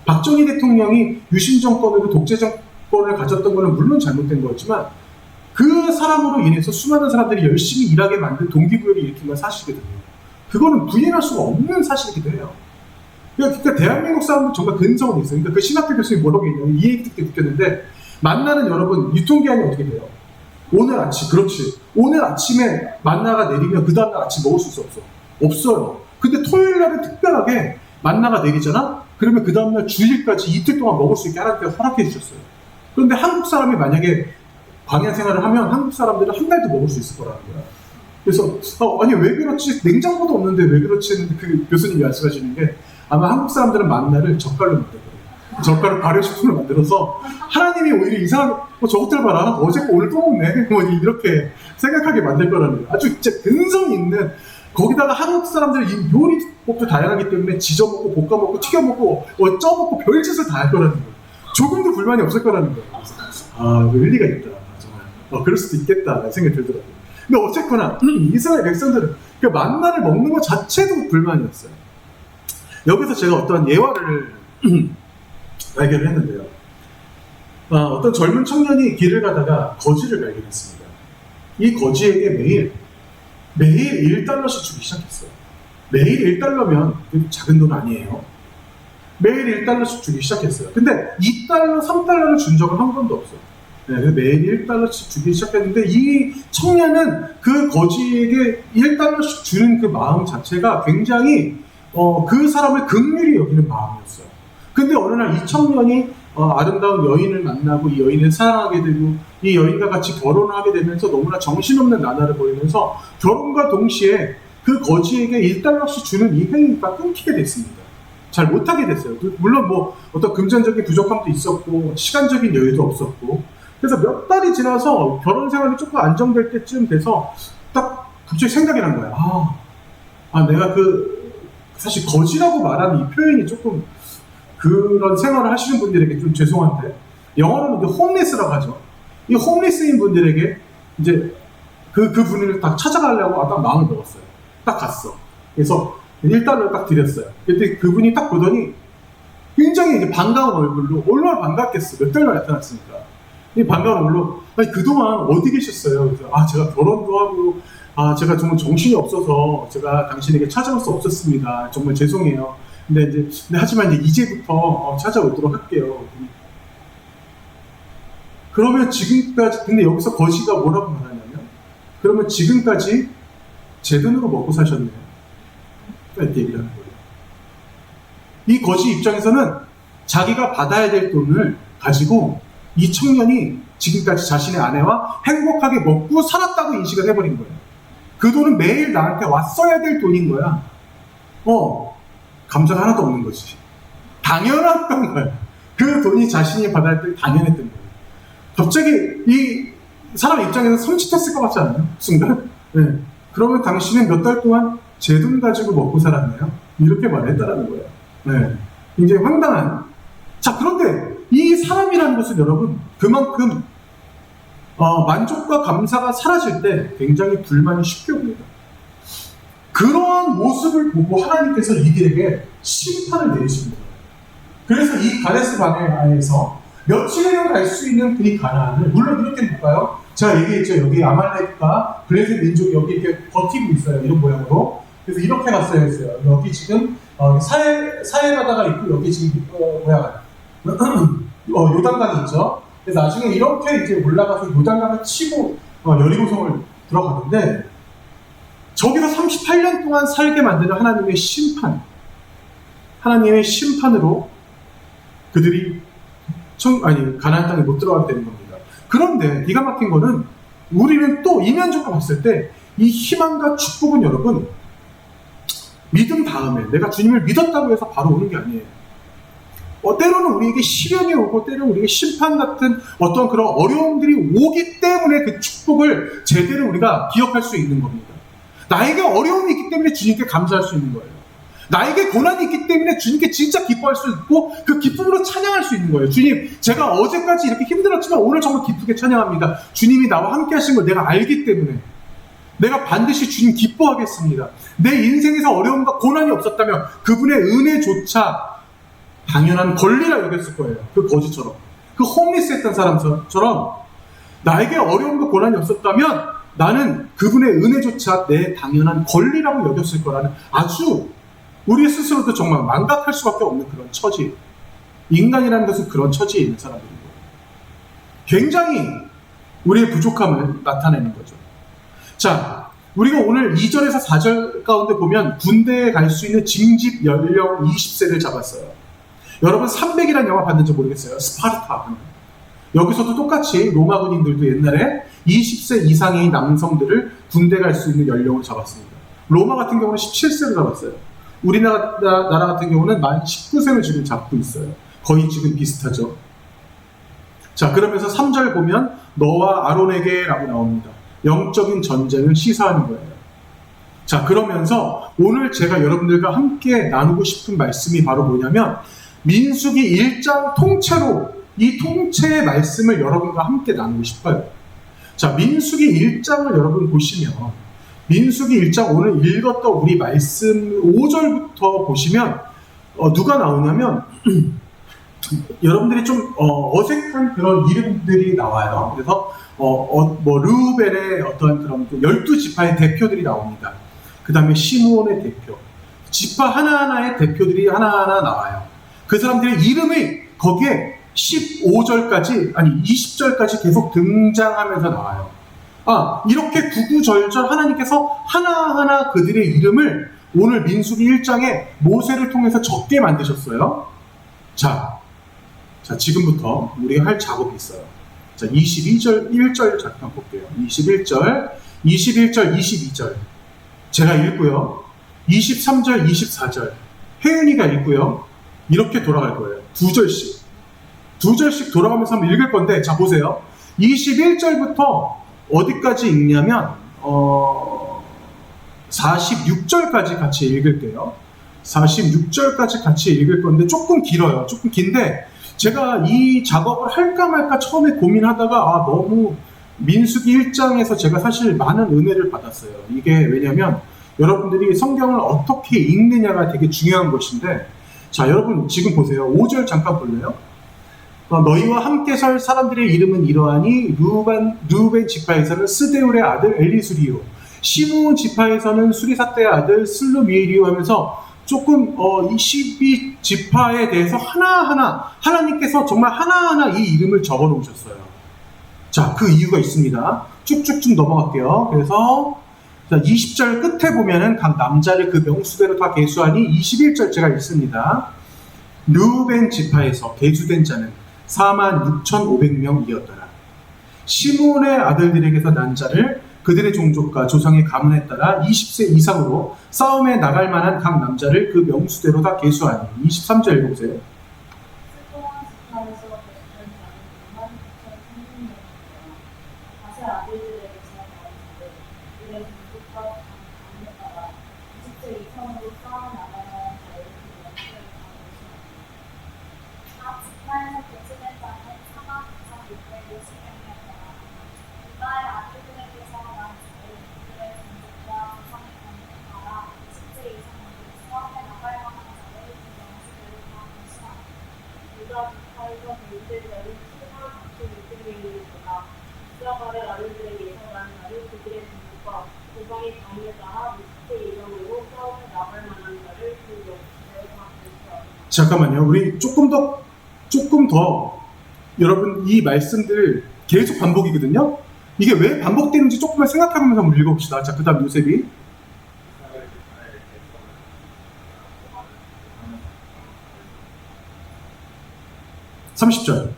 S1: 박정희 대통령이 유신 정권으로 독재 정권을 가졌던 것은 물론 잘못된 거였지만 그 사람으로 인해서 수많은 사람들이 열심히 일하게 만든 동기부여를 일으킨 건 사실이거든요. 그거는 부인할 수가 없는 사실이기도 해요. 그러니까 대한민국 사람들 정말 근성은 있어요. 그러니까 그 신학교 교수님이 뭐라고 했냐면 이 얘기 듣게 느꼈는데 만나는 여러분 유통기한이 어떻게 돼요? 오늘 아침, 그렇지. 오늘 아침에 만나가 내리면 그 다음날 아침 먹을 수 있어 없어? 없어요. 근데 토요일 날은 특별하게 만나가 내리잖아? 그러면 그 다음날 주일까지 이틀 동안 먹을 수 있게 하나님께서 허락해 주셨어요. 그런데 한국 사람이 만약에 광야 생활을 하면 한국 사람들은 한 달도 먹을 수 있을 거라는 거야. 그래서 아니 왜 그렇지? 냉장고도 없는데 왜 그렇지? 했는데 그 교수님이 말씀하시는 게 아마 한국 사람들은 만나를 젓갈로 만들어요. 젓갈을 발효식품을 만들어서 하나님이 오히려 이상한 저것들 봐라 어제 거 오늘 또 먹네 뭐 이렇게 생각하게 만들 거라는 거예요. 아주 진짜 근성이 있는 거기다가 한국 사람들 이 요리법도 다양하기 때문에 지져 먹고 볶아 먹고 튀겨 먹고 쪄 먹고 별짓을 다 할 거라는 거예요. 조금도 불만이 없을 거라는 거예요. 아 일리가 있다 정말. 그럴 수도 있겠다 생각이 들더라고요. 근데 어쨌거나 이스라엘 백성들은 그 만나를 먹는 것 자체도 불만이었어요. 여기서 제가 어떠한 예화를 발견을 했는데요. 어떤 젊은 청년이 길을 가다가 거지를 발견했습니다. 이 거지에게 매일 1달러씩 주기 시작했어요. 매일 1달러면 작은 돈 아니에요. 매일 1달러씩 주기 시작했어요. 근데 2달러, 3달러를 준 적은 한 번도 없어요. 네, 매일 1달러씩 주기 시작했는데 이 청년은 그 거지에게 1달러씩 주는 그 마음 자체가 굉장히 그 사람을 긍휼히 여기는 마음이었어요. 근데 어느 날 이 청년이 아름다운 여인을 만나고 이 여인을 사랑하게 되고 이 여인과 같이 결혼을 하게 되면서 너무나 정신없는 나날을 보이면서 결혼과 동시에 그 거지에게 1달러씩 주는 이 행위가 끊기게 됐습니다. 잘 못하게 됐어요. 물론 뭐 어떤 금전적인 부족함도 있었고 시간적인 여유도 없었고 그래서 몇 달이 지나서 결혼 생활이 조금 안정될 때쯤 돼서 딱 갑자기 생각이 난 거예요. 내가 사실 거지라고 말하는 이 표현이 조금 그런 생활을 하시는 분들에게 좀 죄송한데 영어로는 홈리스라고 하죠. 이 홈리스인 분들에게 이제 그 분을 딱 찾아가려고 딱 마음을 먹었어요. 딱 갔어. 그래서 1달러를 딱 드렸어요. 그때 그분이 딱 보더니 굉장히 이제 반가운 얼굴로 얼마나 반갑겠어. 몇 달 만에 나타났으니까. 이 반가운 얼굴로 그동안 어디 계셨어요? 그래서 제가 결혼도 하고 제가 정말 정신이 없어서 제가 당신에게 찾아올 수 없었습니다. 정말 죄송해요. 근데 하지만 이제부터 찾아오도록 할게요. 그러면 지금까지 근데 여기서 거지가 뭐라고 말하냐면 그러면 지금까지 제 돈으로 먹고 사셨네요. 이렇게 얘기를 하는 거예요. 이 거지 입장에서는 자기가 받아야 될 돈을 가지고 이 청년이 지금까지 자신의 아내와 행복하게 먹고 살았다고 인식을 해버린 거예요. 그 돈은 매일 나한테 왔어야 될 돈인 거야. 감사가 하나도 없는 거지. 당연했던 거야. 그 돈이 자신이 받아야 될 당연했던 거예요. 갑자기 이 사람 입장에서 섬찟했을 것 같지 않아요? 순간? 네. 그러면 당신은 몇 달 동안 제 돈 가지고 먹고 살았네요? 이렇게 말했다라는 거예요. 네. 굉장히 황당한. 자, 그런데 이 사람이라는 것은 여러분, 그만큼 만족과 감사가 사라질 때 굉장히 불만이 쉽게 옵니다. 그러한 모습을 보고 하나님께서 이들에게 심판을 내리십니다. 그래서 이 가데스 바네아에서 며칠이나 갈 수 있는 그 가나안을 물론 이렇게 볼까요? 제가 얘기했죠. 여기 아말렉과 블레셋 민족이 여기 이렇게 버티고 있어요. 이런 모양으로. 그래서 이렇게 갔어야 했어요. 여기 지금 사해 바다가 있고 여기 지금 요단강이 있죠. 그래서 나중에 이렇게 이제 올라가서 요단강을 치고 여리고성을 들어가는데 저기서 38년 동안 살게 만드는 하나님의 심판으로 그들이 가나안 땅에 못 들어가게 되는 겁니다. 그런데 기가 막힌 거는 우리는 또 이면적으로 봤을 때 이 희망과 축복은 여러분 믿음 다음에 내가 주님을 믿었다고 해서 바로 오는 게 아니에요. 때로는 우리에게 시련이 오고 때로는 우리에게 심판 같은 어떤 그런 어려움들이 오기 때문에 그 축복을 제대로 우리가 기억할 수 있는 겁니다. 나에게 어려움이 있기 때문에 주님께 감사할 수 있는 거예요. 나에게 고난이 있기 때문에 주님께 진짜 기뻐할 수 있고 그 기쁨으로 찬양할 수 있는 거예요. 주님, 제가 어제까지 이렇게 힘들었지만 오늘 정말 기쁘게 찬양합니다. 주님이 나와 함께 하신 걸 내가 알기 때문에 내가 반드시 주님 기뻐하겠습니다. 내 인생에서 어려움과 고난이 없었다면 그분의 은혜조차 당연한 권리라 여겼을 거예요. 그 거지처럼. 그 홈리스 했던 사람처럼 나에게 어려움과 고난이 없었다면 나는 그분의 은혜조차 내 당연한 권리라고 여겼을 거라는 아주 우리 스스로도 정말 망각할 수밖에 없는 그런 처지. 인간이라는 것은 그런 처지에 있는 사람들인 거예요. 굉장히 우리의 부족함을 나타내는 거죠. 자, 우리가 오늘 2절에서 4절 가운데 보면 군대에 갈 수 있는 징집 연령 20세를 잡았어요. 여러분 300이라는 영화 봤는지 모르겠어요. 스파르타. 여기서도 똑같이 로마 군인들도 옛날에 20세 이상의 남성들을 군대 갈 수 있는 연령을 잡았습니다. 로마 같은 경우는 17세를 잡았어요. 우리나라 같은 경우는 만 19세를 지금 잡고 있어요. 거의 지금 비슷하죠. 자, 그러면서 3절 보면 너와 아론에게 라고 나옵니다. 영적인 전쟁을 시사하는 거예요. 자, 그러면서 오늘 제가 여러분들과 함께 나누고 싶은 말씀이 바로 뭐냐면 민수기 1장 통째로 이 통째의 말씀을 여러분과 함께 나누고 싶어요. 자, 민수기 1장을 여러분 보시면 민수기 1장 오늘 읽었던 우리 말씀 5절부터 보시면 누가 나오냐면 여러분들이 좀 어색한 그런 이름들이 나와요. 그래서 르우벤의 어떤 그런 12지파의 대표들이 나옵니다. 그 다음에 시므온의 대표, 지파 하나하나의 대표들이 하나하나 나와요. 그 사람들의 이름이 거기에 15절까지 아니 20절까지 계속 등장하면서 나와요. 이렇게 구구절절 하나님께서 하나하나 그들의 이름을 오늘 민수기 1장에 모세를 통해서 적게 만드셨어요. 자, 지금부터 우리가 할 작업이 있어요. 자, 22절, 1절 잠깐 볼게요. 21절, 22절. 제가 읽고요. 23절, 24절. 혜윤이가 읽고요. 이렇게 돌아갈 거예요. 두 절씩 돌아가면서 한번 읽을 건데, 자, 보세요. 21절부터 어디까지 읽냐면, 46절까지 같이 읽을게요. 46절까지 같이 읽을 건데, 조금 길어요. 조금 긴데, 제가 이 작업을 할까 말까 처음에 고민하다가 너무 민수기 1장에서 제가 사실 많은 은혜를 받았어요. 이게 왜냐면 여러분들이 성경을 어떻게 읽느냐가 되게 중요한 것인데, 자, 여러분 지금 보세요. 5절 잠깐 볼래요? 너희와 함께 설 사람들의 이름은 이러하니 르우벤 지파에서는 스데울의 아들 엘리수리요, 시므온 지파에서는 수리사떼의 아들 슬루미엘이요 하면서 조금 12지파에 대해서 하나하나 하나님께서 정말 하나하나 이 이름을 적어 놓으셨어요. 자, 그 이유가 있습니다. 쭉쭉쭉 넘어갈게요. 그래서 자, 20절 끝에 보면은 각 남자를 그 명수대로 다 계수하니 21절 제가 읽습니다. 르우벤 지파에서 계수된 자는 46,500명이었더라. 시므온의 아들들에게서 난 자를 그들의 종족과 조상의 가문에 따라 20세 이상으로 싸움에 나갈 만한 각 남자를 그 명수대로 다 계수하니. 23절 읽어보세요. 잠깐만요. 우리 조금 더 여러분 이 말씀들 계속 반복이거든요. 이게 왜 반복되는지 조금만 생각해보면서 한번 읽어봅시다. 자, 그 다음 요셉이 30절.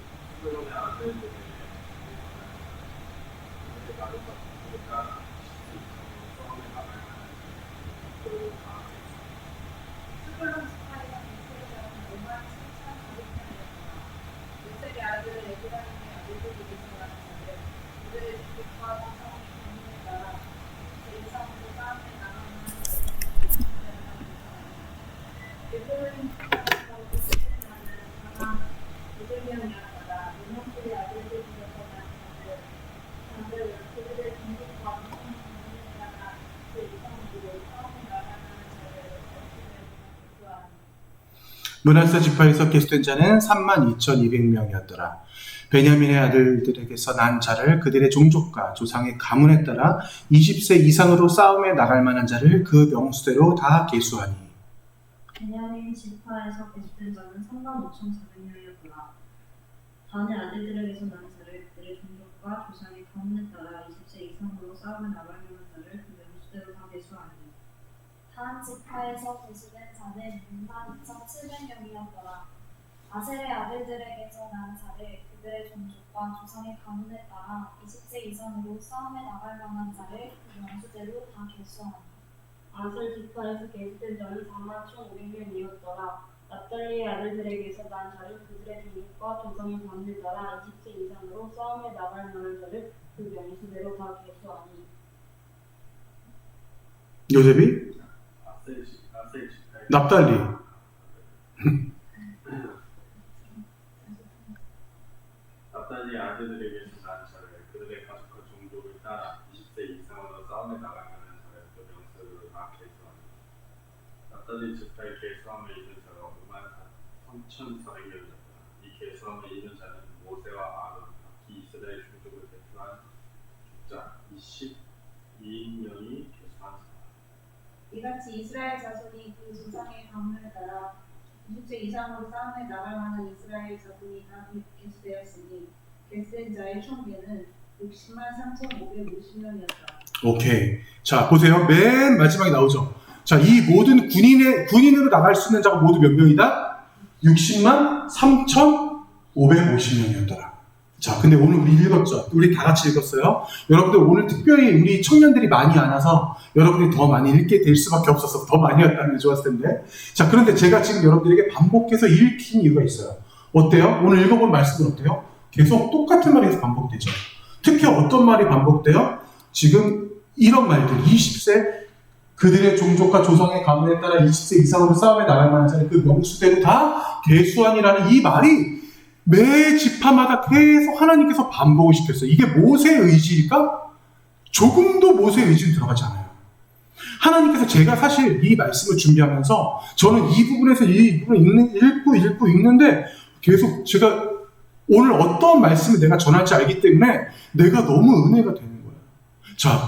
S1: 므낫세 지파에서 계수된 자는 32,200명이었더라. 베냐민의 아들들에게서 난 자를 그들의 종족과 조상의 가문에 따라 20세 이상으로 싸움에 나갈 만한 자를 그 명수대로 다 계수하니.
S2: 베냐민 지파에서 계수된 자는 35,400명이었더라. 단의 아들들에게서 난 자를 그들의 종족과 조상의 가문에 따라 20세 이상으로 싸움에 나갈 만한 자를 그 명수대로 다 계수하니.
S3: 단 지파에서 계수된 자는 62,700명이었더라. 아셀의 아들들에게서 난 자를 그들의 종족과 조상의 가문에 따라 20세 이상으로 싸움에 나갈 만한 자를 그 명수대로 다 계수하니.
S2: 아셀 지파에서 계수된 자는 41,500명이었더라. 납달리의 아들들에게서 난 자를 그들의 종족과 조상의 가문에 따라 20세 이상으로 싸움에 나갈 만한 자를 그 명수대로 다 계수하니.
S1: 요셉이? 납달리.
S4: 납달리의 아들들에게서 난 자를 그들의 가족과 종족을 따라 20세 이상으로 싸움에 나갈 만한 자를 그 명수대로 다 계수하니. 납달리 지파의 계수함에 있는 자가 53,400명이었다. 이 계수함에 있는 자는 모세와 아론, 각기 이스라엘 종족을 대표한 족장 22명이 계수한 자다.
S5: 이같이 이스라엘 자손이 그 조상의 가문을 따라 20세 이상으로 싸움에 나갈 만한 이스라엘 자손이 다 계수되었으니 계수된 자의 총계는 603,550명이었다.
S1: 오케이. 자, 보세요. 맨 마지막에 나오죠. 자, 이 모든 군인으로 나갈 수 있는 자가 모두 몇 명이다? 603,550명이었더라. 자, 근데 오늘 우리 읽었죠? 우리 다 같이 읽었어요. 여러분들 오늘 특별히 우리 청년들이 많이 안 와서 여러분들이 더 많이 읽게 될 수밖에 없어서 더 많이 왔다면 좋았을 텐데. 자, 그런데 제가 지금 여러분들에게 반복해서 읽힌 이유가 있어요. 어때요? 오늘 읽어본 말씀은 어때요? 계속 똑같은 말이 계속 반복되죠. 특히 어떤 말이 반복돼요? 지금 이런 말들, 20세 그들의 종족과 조상의 가문에 따라 20세 이상으로 싸움에 나갈 만한 자는 그 명수대로 다 계수하니라는 이 말이 매 지파마다 계속 하나님께서 반복을 시켰어요. 이게 모세의 의지일까? 조금도 모세의 의지는 들어가지 않아요. 하나님께서 제가 사실 이 말씀을 준비하면서 저는 이 부분에서 이 부분을 읽고 읽는데 계속 제가 오늘 어떤 말씀을 내가 전할지 알기 때문에 내가 너무 은혜가 되는 거예요. 자,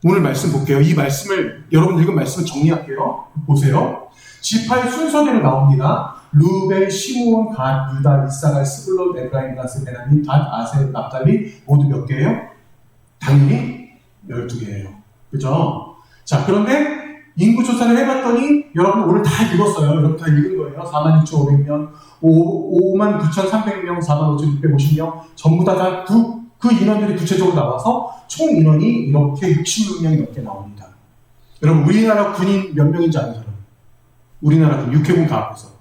S1: 오늘 말씀 볼게요. 이 말씀을 여러분 읽은 말씀을 정리할게요. 보세요. 지파의 순서대로 나옵니다. 루벤, 시므온, 갓, 유다, 이사갈, 스불론, 에브라임, 가스, 베냐민, 단, 아셀, 납달리 모두 몇 개예요? 당연히 12개예요. 그죠? 자, 그런데 인구 조사를 해봤더니 여러분 오늘 다 읽었어요. 여러분 다 읽은 거예요. 46,500명, 59,300명, 45,650명 전부 다 그 인원들이 구체적으로 나와서 총 인원이 이렇게 66명이 넘게 나옵니다. 여러분 우리나라 군인 몇 명인지 아는 사람? 우리나라 군, 육해군 가합해서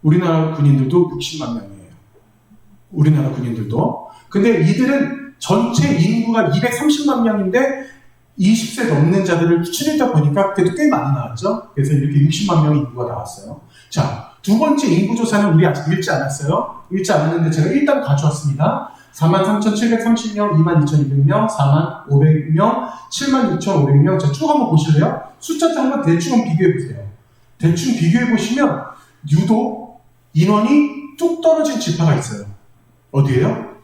S1: 우리나라 군인들도 60만 명이에요. 우리나라 군인들도. 근데 이들은 전체 인구가 230만 명인데 20세 넘는 자들을 추출했다 보니까 그래도 꽤 많이 나왔죠. 그래서 이렇게 60만 명의 인구가 나왔어요. 자, 두 번째 인구조사는 우리 아직 읽지 않았어요. 읽지 않았는데 제가 일단 가져왔습니다. 43,730명, 22,200명, 45,500명, 76,500명. 자, 쭉 한번 보실래요? 숫자들 한번 대충 비교해 보세요. 대충 비교해 보시면 유독 인원이 뚝 떨어진 지파가 있어요. 어디예요?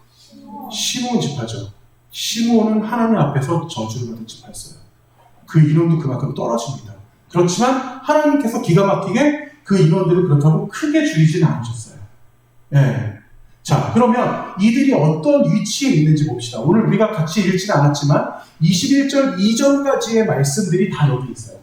S1: 시므온 지파죠. 시므온은 하나님 앞에서 저주를 받은 지파였어요. 그 인원도 그만큼 떨어집니다. 그렇지만 하나님께서 기가 막히게 그 인원들을 그렇다고 크게 줄이지는 않으셨어요. 예. 자, 그러면 이들이 어떤 위치에 있는지 봅시다. 오늘 우리가 같이 읽지는 않았지만 21절 이전까지의 말씀들이 다 여기 있어요.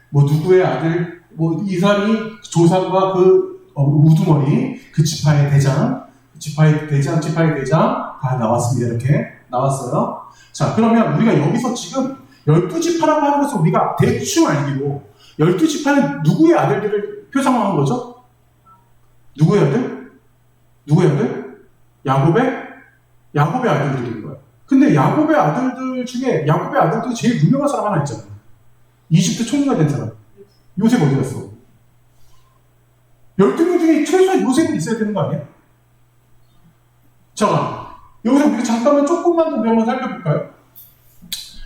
S1: 뭐 누구의 아들, 뭐 이 사람이 조상과 그 우두머리, 그 지파의 대장, 지파의 대장 다 나왔습니다. 이렇게 나왔어요. 자, 그러면 우리가 여기서 지금 12지파라고 하는 것을 우리가 대충 알기로 12지파는 누구의 아들들을 표상화한 거죠? 누구의 아들? 누구의 아들? 야곱의 아들들인 거예요. 근데 야곱의 아들들 중에 야곱의 아들들 제일 유명한 사람 하나 있잖아요. 이집트 총리가 된 사람. 요셉 어디 갔어? 12명 중에 최소한 요셉은 있어야 되는 거 아니야? 자, 여기서 우리가 잠깐만 조금만 더 내용을 살펴볼까요?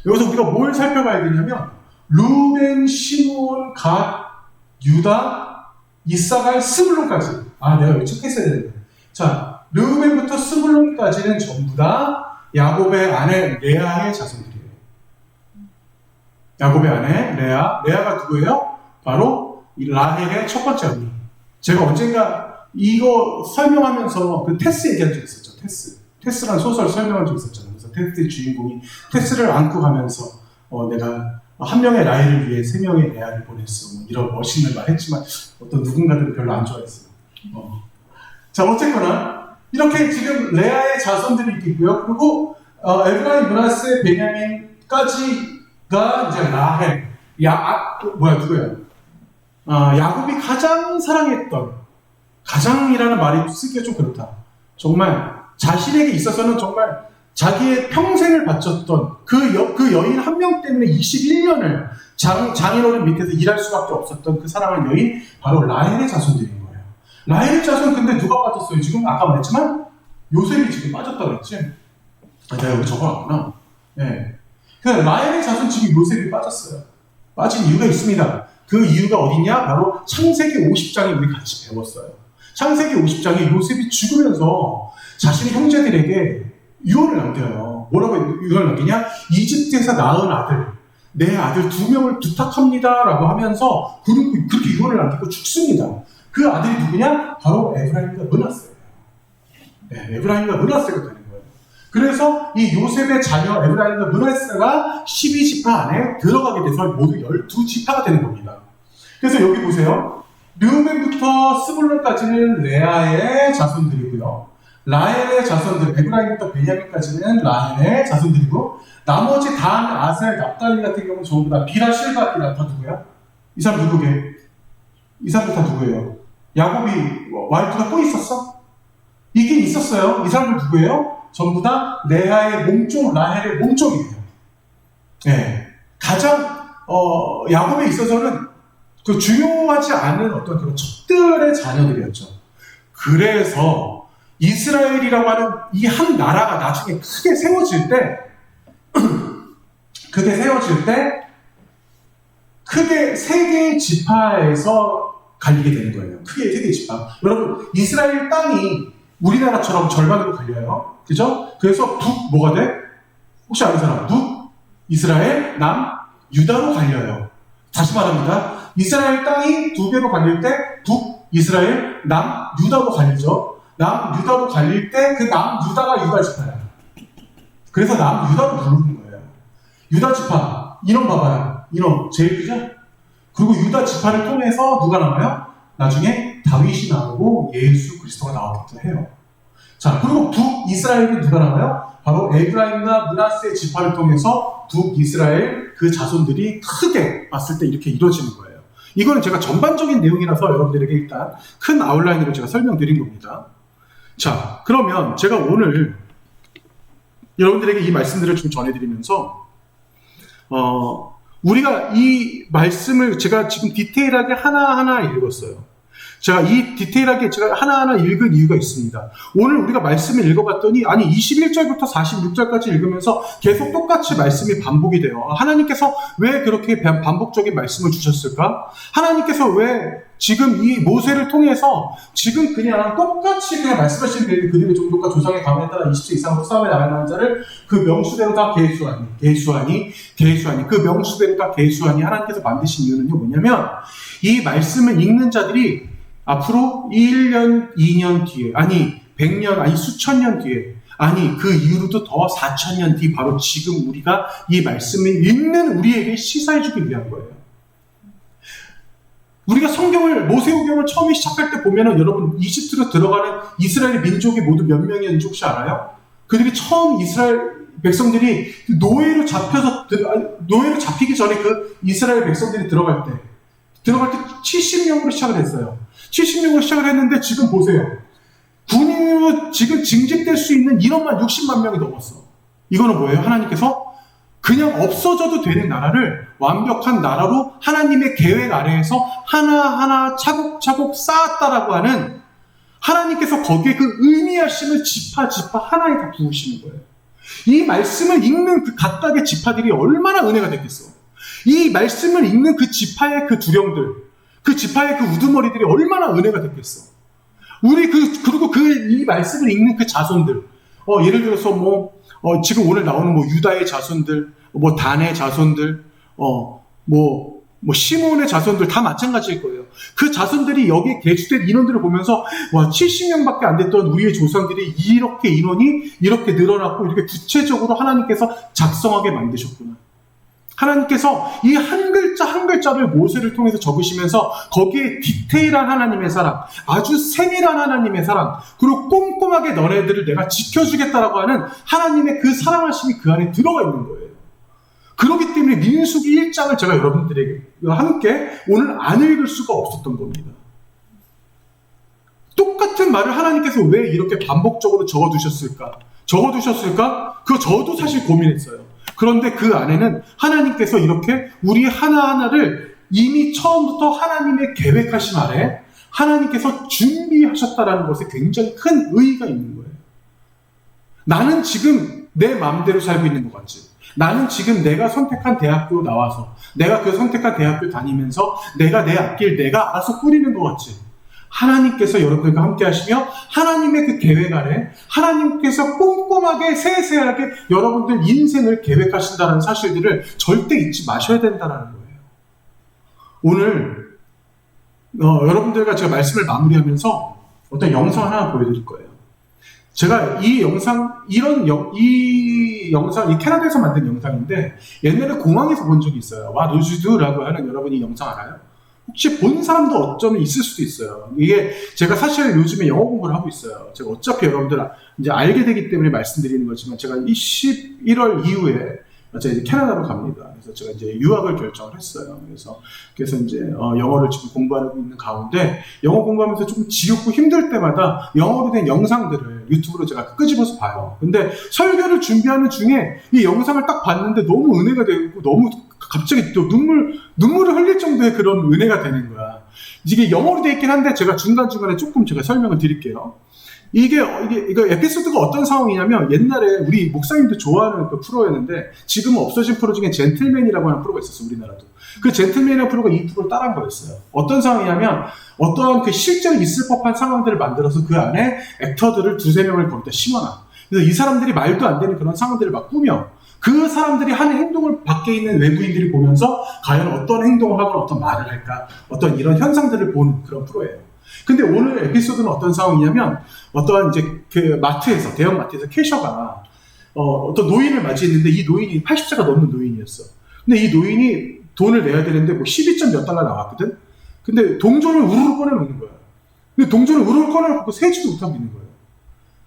S1: 여기서 우리가 뭘 살펴봐야 되냐면 루벤, 시므온, 갓, 유다, 이사갈, 스불론까지. 내가 여기 체크했어야 되는데. 자, 르우벤부터 스불론까지는 전부 다 야곱의 아내 레아의 자손들이에요. 야곱의 아내 레아가 누구예요? 바로 이 라헬의 첫 번째 언니. 제가 언젠가 이거 설명하면서 그 테스 얘기한 적 있었죠. 테스라는 소설 설명한 적 있었잖아요. 그래서 테스의 주인공이 테스를 안고 가면서 내가 한 명의 라헬을 위해 세 명의 레아를 보냈어. 뭐 이런 멋있는 말 했지만 어떤 누군가들은 별로 안 좋아했어요. 자, 어쨌거나 이렇게 지금 레아의 자손들이 있고요. 그리고 에브라임, 므낫세, 베냐민까지가 이제 라헬, 누구야? 야곱이 가장 사랑했던, 가장이라는 말이 쓰기가 좀 그렇다. 정말 자신에게 있어서는 정말 자기의 평생을 바쳤던 그 여인 한 명 때문에 21년을 장인어른 밑에서 일할 수밖에 없었던 그 사랑하는 여인, 바로 라헬의 자손들인 거예요. 라헬의 자손 근데 누가 빠졌어요? 지금 아까 말했지만 요셉이 지금 빠졌다고 했지? 내가 여기 적어놨구나. 네. 라헬의 자손 지금 요셉이 빠졌어요. 빠진 이유가 있습니다. 그 이유가 어디냐? 바로 창세기 50장에 우리 같이 배웠어요. 창세기 50장에 요셉이 죽으면서 자신의 형제들에게 유언을 남겨요. 뭐라고 유언을 남기냐? 이집트에서 낳은 아들, 내 아들 2명을 부탁합니다 라고 하면서 그렇게 유언을 남기고 죽습니다. 그 아들이 누구냐? 바로 에브라임과 므낫세예요. 네, 에브라임과 므낫세가 되는 거예요. 그래서 이 요셉의 자녀 에브라임과 므낫세가 12지파 안에 들어가게 돼서 모두 12지파가 되는 겁니다. 그래서 여기 보세요. 르우벤부터 스불론까지는 레아의 자손들이고요. 라헬의 자손들, 에브라임부터 베냐민까지는 라헬의 자손들이고, 나머지 단, 아셀, 납달리 같은 경우는 전부 다 비라, 실바, 다 누구야? 이 사람 누구게? 이 사람들 다 누구예요? 야곱이 와이프가 또 있었어? 있긴 있었어요. 이 사람들 누구예요? 전부 다 레아의 몸종, 라헬의 몸종이에요. 네. 가장 야곱에 있어서는 그 중요하지 않은 어떤 그런 척들의 자녀들이었죠. 그래서 이스라엘이라고 하는 이 한 나라가 나중에 크게 세워질 때, 크게 세 개의 지파에서 갈리게 되는 거예요. 크게 세 개의 지파. 여러분, 이스라엘 땅이 우리나라처럼 절반으로 갈려요. 그죠? 그래서 뭐가 돼? 혹시 아는 사람? 이스라엘, 남, 유다로 갈려요. 다시 말합니다. 이스라엘 땅이 2배로 갈릴 때 이스라엘, 남, 유다로 갈리죠. 남, 유다로 갈릴 때 그 남, 유다가 유다 지파야. 그래서 남, 유다로 부르는 거예요. 유다 지파, 인원 봐봐요. 인원 제일 크죠? 그리고 유다 지파를 통해서 누가 나와요? 나중에 다윗이 나오고 예수 그리스도가 나오기도 해요. 자, 그리고 북이스라엘은 누가 나와요? 바로 에브라임과 므낫세 지파를 통해서 북이스라엘 그 자손들이 크게 봤을 때 이렇게 이루어지는 거예요. 이거는 제가 전반적인 내용이라서 여러분들에게 일단 큰 아웃라인으로 제가 설명드린 겁니다. 자, 그러면 제가 오늘 여러분들에게 이 말씀들을 좀 전해드리면서 우리가 이 말씀을 제가 지금 디테일하게 하나하나 읽었어요. 제가 이 디테일하게 제가 하나하나 읽은 이유가 있습니다. 오늘 우리가 말씀을 읽어봤더니 21절부터 46절까지 읽으면서 계속 똑같이 말씀이 반복이 돼요. 하나님께서 왜 그렇게 반복적인 말씀을 주셨을까? 하나님께서 왜 지금 이 모세를 통해서 지금 그냥 똑같이 그냥 말씀하시는 대로 그들의 종족과 조상의 가문에 따라 20세 이상으로 싸움에 나갈 만한 자를 그 명수대로 다 계수하니 그 명수대로 다 계수하니 하나님께서 만드신 이유는요 뭐냐면 이 말씀을 읽는 자들이 앞으로 1년, 2년 뒤에, 100년, 수천 년 뒤에, 그 이후로도 더 4,000년 뒤, 바로 지금 우리가 이 말씀을 읽는 우리에게 시사해주기 위한 거예요. 우리가 모세오경을 처음에 시작할 때 보면은 여러분, 이집트로 들어가는 이스라엘 민족이 모두 몇 명이었는지 혹시 알아요? 그들이 처음 이스라엘 백성들이 노예로 잡히기 전에 그 이스라엘 백성들이 들어갈 때 70명으로 시작을 했어요. 70명으로 시작을 했는데 지금 보세요. 군인으로 지금 징집될 수 있는 인원만 60만 명이 넘었어. 이거는 뭐예요? 하나님께서 그냥 없어져도 되는 나라를 완벽한 나라로 하나님의 계획 아래에서 하나하나 차곡차곡 쌓았다라고 하는 하나님께서 거기에 그 의미하심을 지파 하나에 다 부으시는 거예요. 이 말씀을 읽는 그 각각의 지파들이 얼마나 은혜가 됐겠어. 이 말씀을 읽는 그 지파의 그 두령들, 그 지파의 그 우두머리들이 얼마나 은혜가 됐겠어. 그리고 이 말씀을 읽는 그 자손들, 예를 들어서 지금 오늘 나오는 유다의 자손들, 단의 자손들, 시몬의 자손들 다 마찬가지일 거예요. 그 자손들이 여기에 계수된 인원들을 보면서, 와, 70명밖에 안 됐던 우리의 조상들이 이렇게 인원이 이렇게 늘어났고, 이렇게 구체적으로 하나님께서 작성하게 만드셨구나. 하나님께서 이 한 글자 한 글자를 모세를 통해서 적으시면서 거기에 디테일한 하나님의 사랑, 아주 세밀한 하나님의 사랑, 그리고 꼼꼼하게 너네들을 내가 지켜주겠다라고 하는 하나님의 그 사랑하심이 그 안에 들어가 있는 거예요. 그렇기 때문에 민수기 1장을 제가 여러분들에게 함께 오늘 안 읽을 수가 없었던 겁니다. 똑같은 말을 하나님께서 왜 이렇게 반복적으로 적어두셨을까? 그거 저도 사실 고민했어요. 그런데 그 안에는 하나님께서 이렇게 우리 하나하나를 이미 처음부터 하나님의 계획하심 아래 하나님께서 준비하셨다는 것에 굉장히 큰 의의가 있는 거예요. 나는 지금 내 마음대로 살고 있는 것 같지. 나는 지금 내가 선택한 대학교 나와서 내가 그 선택한 대학교 다니면서 내가 내 앞길 내가 알아서 꾸리는 것 같지. 하나님께서 여러분들과 함께 하시며 하나님의 그 계획 아래 하나님께서 꼼꼼하게 세세하게 여러분들 인생을 계획하신다는 사실들을 절대 잊지 마셔야 된다는 거예요. 오늘 여러분들과 제가 말씀을 마무리하면서 어떤 영상 하나 보여드릴 거예요. 제가 이 영상, 이 캐나다에서 만든 영상인데 옛날에 공항에서 본 적이 있어요. What would you do?라고 하는 여러분이 이 영상 알아요? 혹시 본 사람도 어쩌면 있을 수도 있어요. 이게 제가 사실 요즘에 영어 공부를 하고 있어요. 제가 어차피 여러분들 이제 알게 되기 때문에 말씀드리는 거지만 제가 11월 이후에 제가 이제 캐나다로 갑니다. 그래서 제가 이제 유학을 결정을 했어요. 그래서 이제 영어를 지금 공부하고 있는 가운데 영어 공부하면서 조금 지겹고 힘들 때마다 영어로 된 영상들을 유튜브로 제가 끄집어서 봐요. 근데 설교를 준비하는 중에 이 영상을 딱 봤는데 너무 은혜가 되고 너무 갑자기 또 눈물을 흘릴 정도의 그런 은혜가 되는 거야. 이게 영어로 되어 있긴 한데 제가 중간중간에 조금 제가 설명을 드릴게요. 이거 에피소드가 어떤 상황이냐면 옛날에 우리 목사님도 좋아하는 그 프로였는데 지금은 없어진 프로 중에 젠틀맨이라고 하는 프로가 있었어요. 우리나라도. 그 젠틀맨이라는 프로가 이 프로를 따라한 거였어요. 어떤 상황이냐면 어떠한 그 실제로 있을 법한 상황들을 만들어서 그 안에 액터들을 2-3명을 거기다 심어놔. 그래서 이 사람들이 말도 안 되는 그런 상황들을 막 꾸며 그 사람들이 하는 행동을 밖에 있는 외부인들이 보면서 과연 어떤 행동을 하거나 어떤 말을 할까 어떤 이런 현상들을 보는 그런 프로예요. 근데 오늘 에피소드는 어떤 상황이냐면 어떠한 이제 그 마트에서 대형 마트에서 캐셔가 어떤 노인을 맞이했는데 이 노인이 80세가 넘는 노인이었어. 근데 이 노인이 돈을 내야 되는데 뭐 12점 몇 달러 나왔거든. 근데 동전을 우르르 꺼내놓는 거야. 근데 동전을 우르르 꺼내놓고 세지도 못하고 있는 거예요.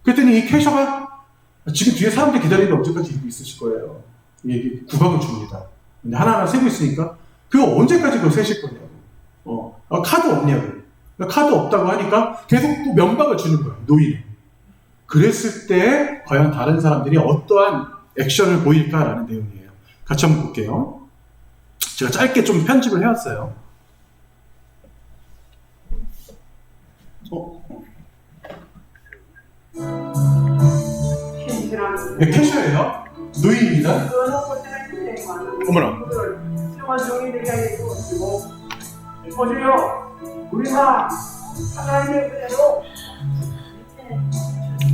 S1: 그랬더니 이 캐셔가 지금 뒤에 사람들 기다리는데 언제까지 이러고 있으실 거예요. 이게 구박을 줍니다. 근데 하나하나 세고 있으니까 그거 언제까지 그거 세실 거냐고. 카드 없냐고. 카드 없다고 하니까 계속 또 면박을 주는 거예요. 노인이. 그랬을 때 과연 다른 사람들이 어떠한 액션을 보일까라는 내용이에요. 같이 한번 볼게요. 제가 짧게 좀 편집을 해왔어요. 네, 캐셔예요. 노인입니다. 어머나.
S6: 보세요. 우리가 하나님의 은혜로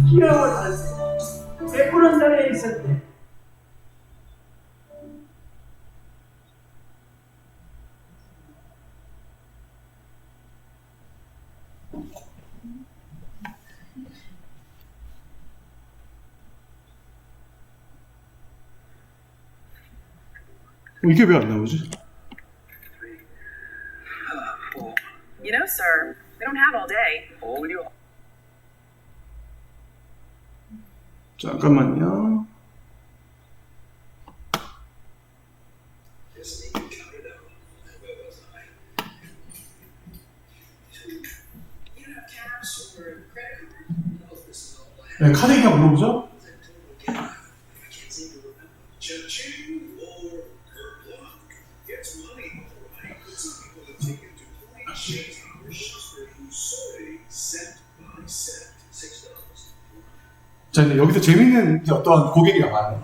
S6: 기억을 할 때, 베푸는 자리에 있을 때,
S1: 이게 왜 안 나오지?
S7: You know, sir, we don't have all day. All we do.
S1: 잠깐만요. 네, 카드 얘기가 물어보죠? 자, 이제 여기서 재밌는 어떠한 고객이 나와요.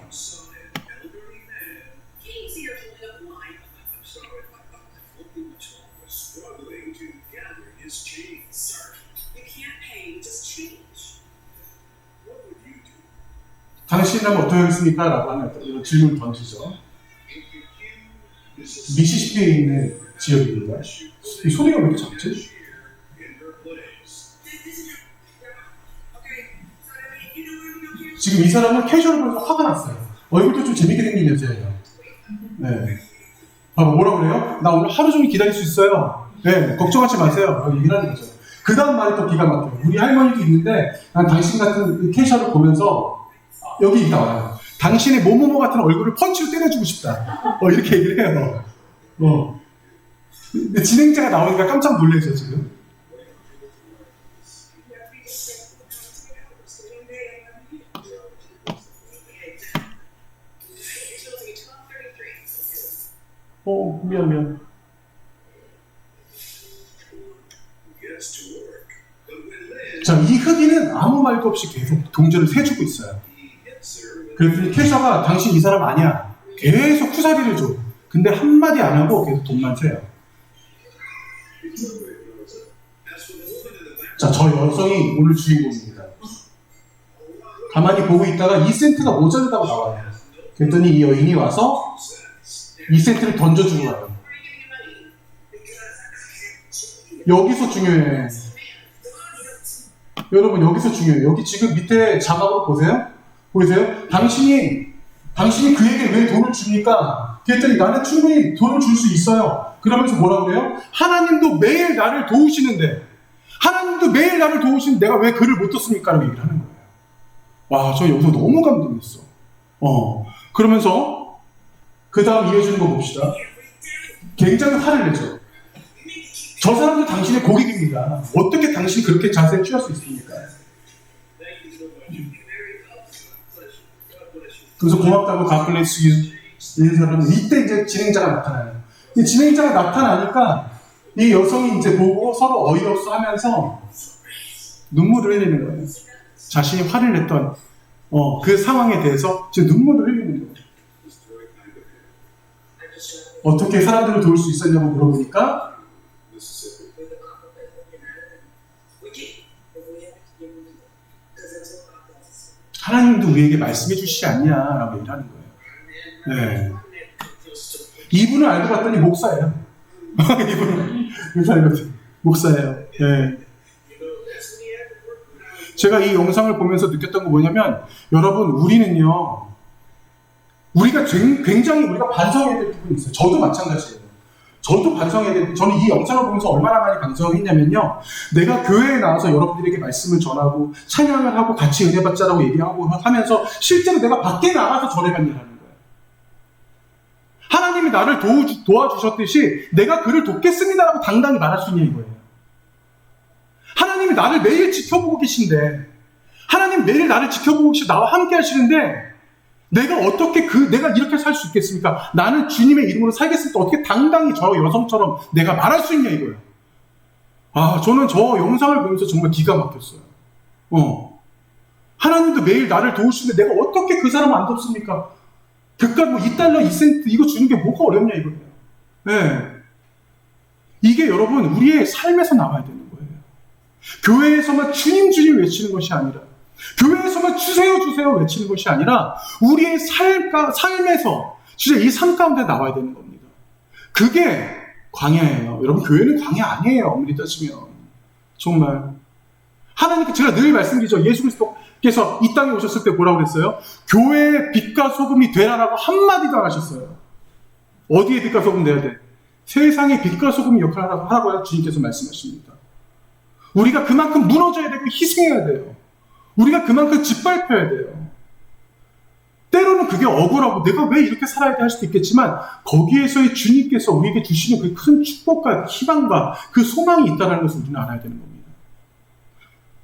S1: 당신이라면 어떻게 하겠습니까? 라고 하는 이런 질문을 던지죠. 미시시피에 있는 지역입니다. 이 소리가 왜 이렇게 작지? 지금 이 사람은 캐주얼을 보면서 화가 났어요. 얼굴도 좀 재밌게 생긴 여자예요. 네. 뭐라 그래요? 나 오늘 하루 종일 기다릴 수 있어요. 네, 걱정하지 마세요. 얘기를 하는 거죠. 그 다음 말이 또 기가 막혀요. 우리 할머니도 있는데, 난 당신 같은 캐주얼을 보면서, 여기 나와요. 당신의 뭐뭐뭐 같은 얼굴을 펀치로 때려주고 싶다. 이렇게 얘기를 해요. 근데 진행자가 나오니까 깜짝 놀라죠, 지금. 미안. 자, 이 흑인은 아무 말도 없이 계속 동전을 세주고 있어요. 그랬더니 캐셔가 당신 이 사람 아니야. 계속 쿠사리를 줘. 근데 한마디 안 하고 계속 돈만 세요. 자, 저 여성이 오늘 주인공입니다. 가만히 보고 있다가 2센트가 모자르다고 나와요. 그랬더니 이 여인이 와서 2센트를 던져주고 가요. 여기서 중요해. 여러분, 여기서 중요해요. 여기 지금 밑에 자막으로 보세요. 보이세요? 당신이 그에게 왜 돈을 줍니까? 그랬더니 나는 충분히 돈을 줄 수 있어요. 그러면서 뭐라고 그래요? 하나님도 매일 나를 도우시는데 내가 왜 그를 못 뒀습니까? 라고 얘기를 하는 거예요. 와, 저 여기서 너무 감동했어. 그러면서 그 다음 이어지는 거 봅시다. 굉장히 화를 내죠. 저 사람도 당신의 고객입니다. 어떻게 당신이 그렇게 자세히 취할 수 있습니까? 그래서 고맙다고 갓블레스 이런 사람은 이때 이제 진행자가 나타나요. 이 진행자가 나타나니까 이 여성이 이제 보고 서로 어이없어 하면서 눈물을 흘리는 거예요. 자신이 화를 냈던 그 상황에 대해서 이제 눈물을 흘리는 거예요. 어떻게 사람들을 도울 수 있었냐고 물어보니까 하나님도 우리에게 말씀해 주시지 않냐라고 얘기를 하는 거예요. 네. 이분을 알고 봤더니 목사예요. 이분은 목사예요. 네. 제가 이 영상을 보면서 느꼈던 거 뭐냐면, 여러분, 우리가 굉장히 우리가 반성해야 될 부분이 있어요. 저도 마찬가지예요. 저는 이 영상을 보면서 얼마나 많이 반성했냐면요. 내가 교회에 나와서 여러분들에게 말씀을 전하고 찬양을 하고 같이 은혜 받자라고 얘기하고 하면서 실제로 내가 밖에 나가서 전해간 일을 하는 거예요. 하나님이 나를 도와주셨듯이 내가 그를 돕겠습니다라고 당당히 말할 수 있냐 이거예요. 하나님이 나를 매일 지켜보고 계신데, 하나님 매일 나를 지켜보고 계시고 나와 함께 하시는데 내가 이렇게 살 수 있겠습니까? 나는 주님의 이름으로 살겠습니까? 어떻게 당당히 저 여성처럼 내가 말할 수 있냐 이거예요. 저는 저 영상을 보면서 정말 기가 막혔어요. 하나님도 매일 나를 도우시는데 내가 어떻게 그 사람을 안 돕습니까? 그깟 $2, 2센트 이거 주는 게 뭐가 어렵냐 이거예요. 네. 이게 여러분 우리의 삶에서 나와야 되는 거예요. 교회에서만 주님 외치는 것이 아니라, 교회에서만 주세요 외치는 것이 아니라 우리의 삶에서 진짜 이 삶 가운데 나와야 되는 겁니다. 그게 광야예요. 여러분, 교회는 광야 아니에요. 엄밀히 따지면. 정말 하나님께 제가 늘 말씀드리죠. 예수 그리스도께서 이 땅에 오셨을 때 뭐라고 그랬어요? 교회의 빛과 소금이 되라라고 한마디도 안 하셨어요. 어디에 빛과 소금 돼야 돼? 세상의 빛과 소금 역할을 하라고 주님께서 말씀하십니다. 우리가 그만큼 무너져야 되고 희생해야 돼요. 우리가 그만큼 짓밟혀야 돼요. 때로는 그게 억울하고 내가 왜 이렇게 살아야 돼 할 수도 있겠지만, 거기에서의 주님께서 우리에게 주시는 그 큰 축복과 희망과 그 소망이 있다는 것을 우리는 알아야 되는 겁니다.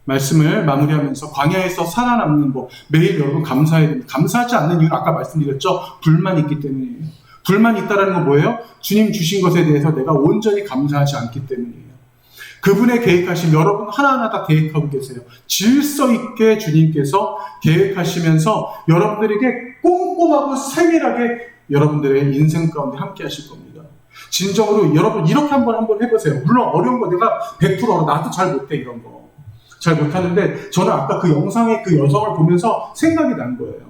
S1: 말씀을 마무리하면서 광야에서 살아남는 매일 여러분 감사해야 됩니다. 감사하지 않는 이유는 아까 말씀드렸죠. 불만이 있기 때문이에요. 불만이 있다는 건 뭐예요? 주님 주신 것에 대해서 내가 온전히 감사하지 않기 때문이에요. 그분의 계획하심 여러분 하나하나 다 계획하고 계세요. 질서 있게 주님께서 계획하시면서 여러분들에게 꼼꼼하고 세밀하게 여러분들의 인생 가운데 함께 하실 겁니다. 진정으로 여러분 이렇게 한번 해보세요. 물론 어려운 거 내가 100% 나도 잘 못해, 이런 거 잘 못하는데, 저는 아까 그 영상의 그 여성을 보면서 생각이 난 거예요.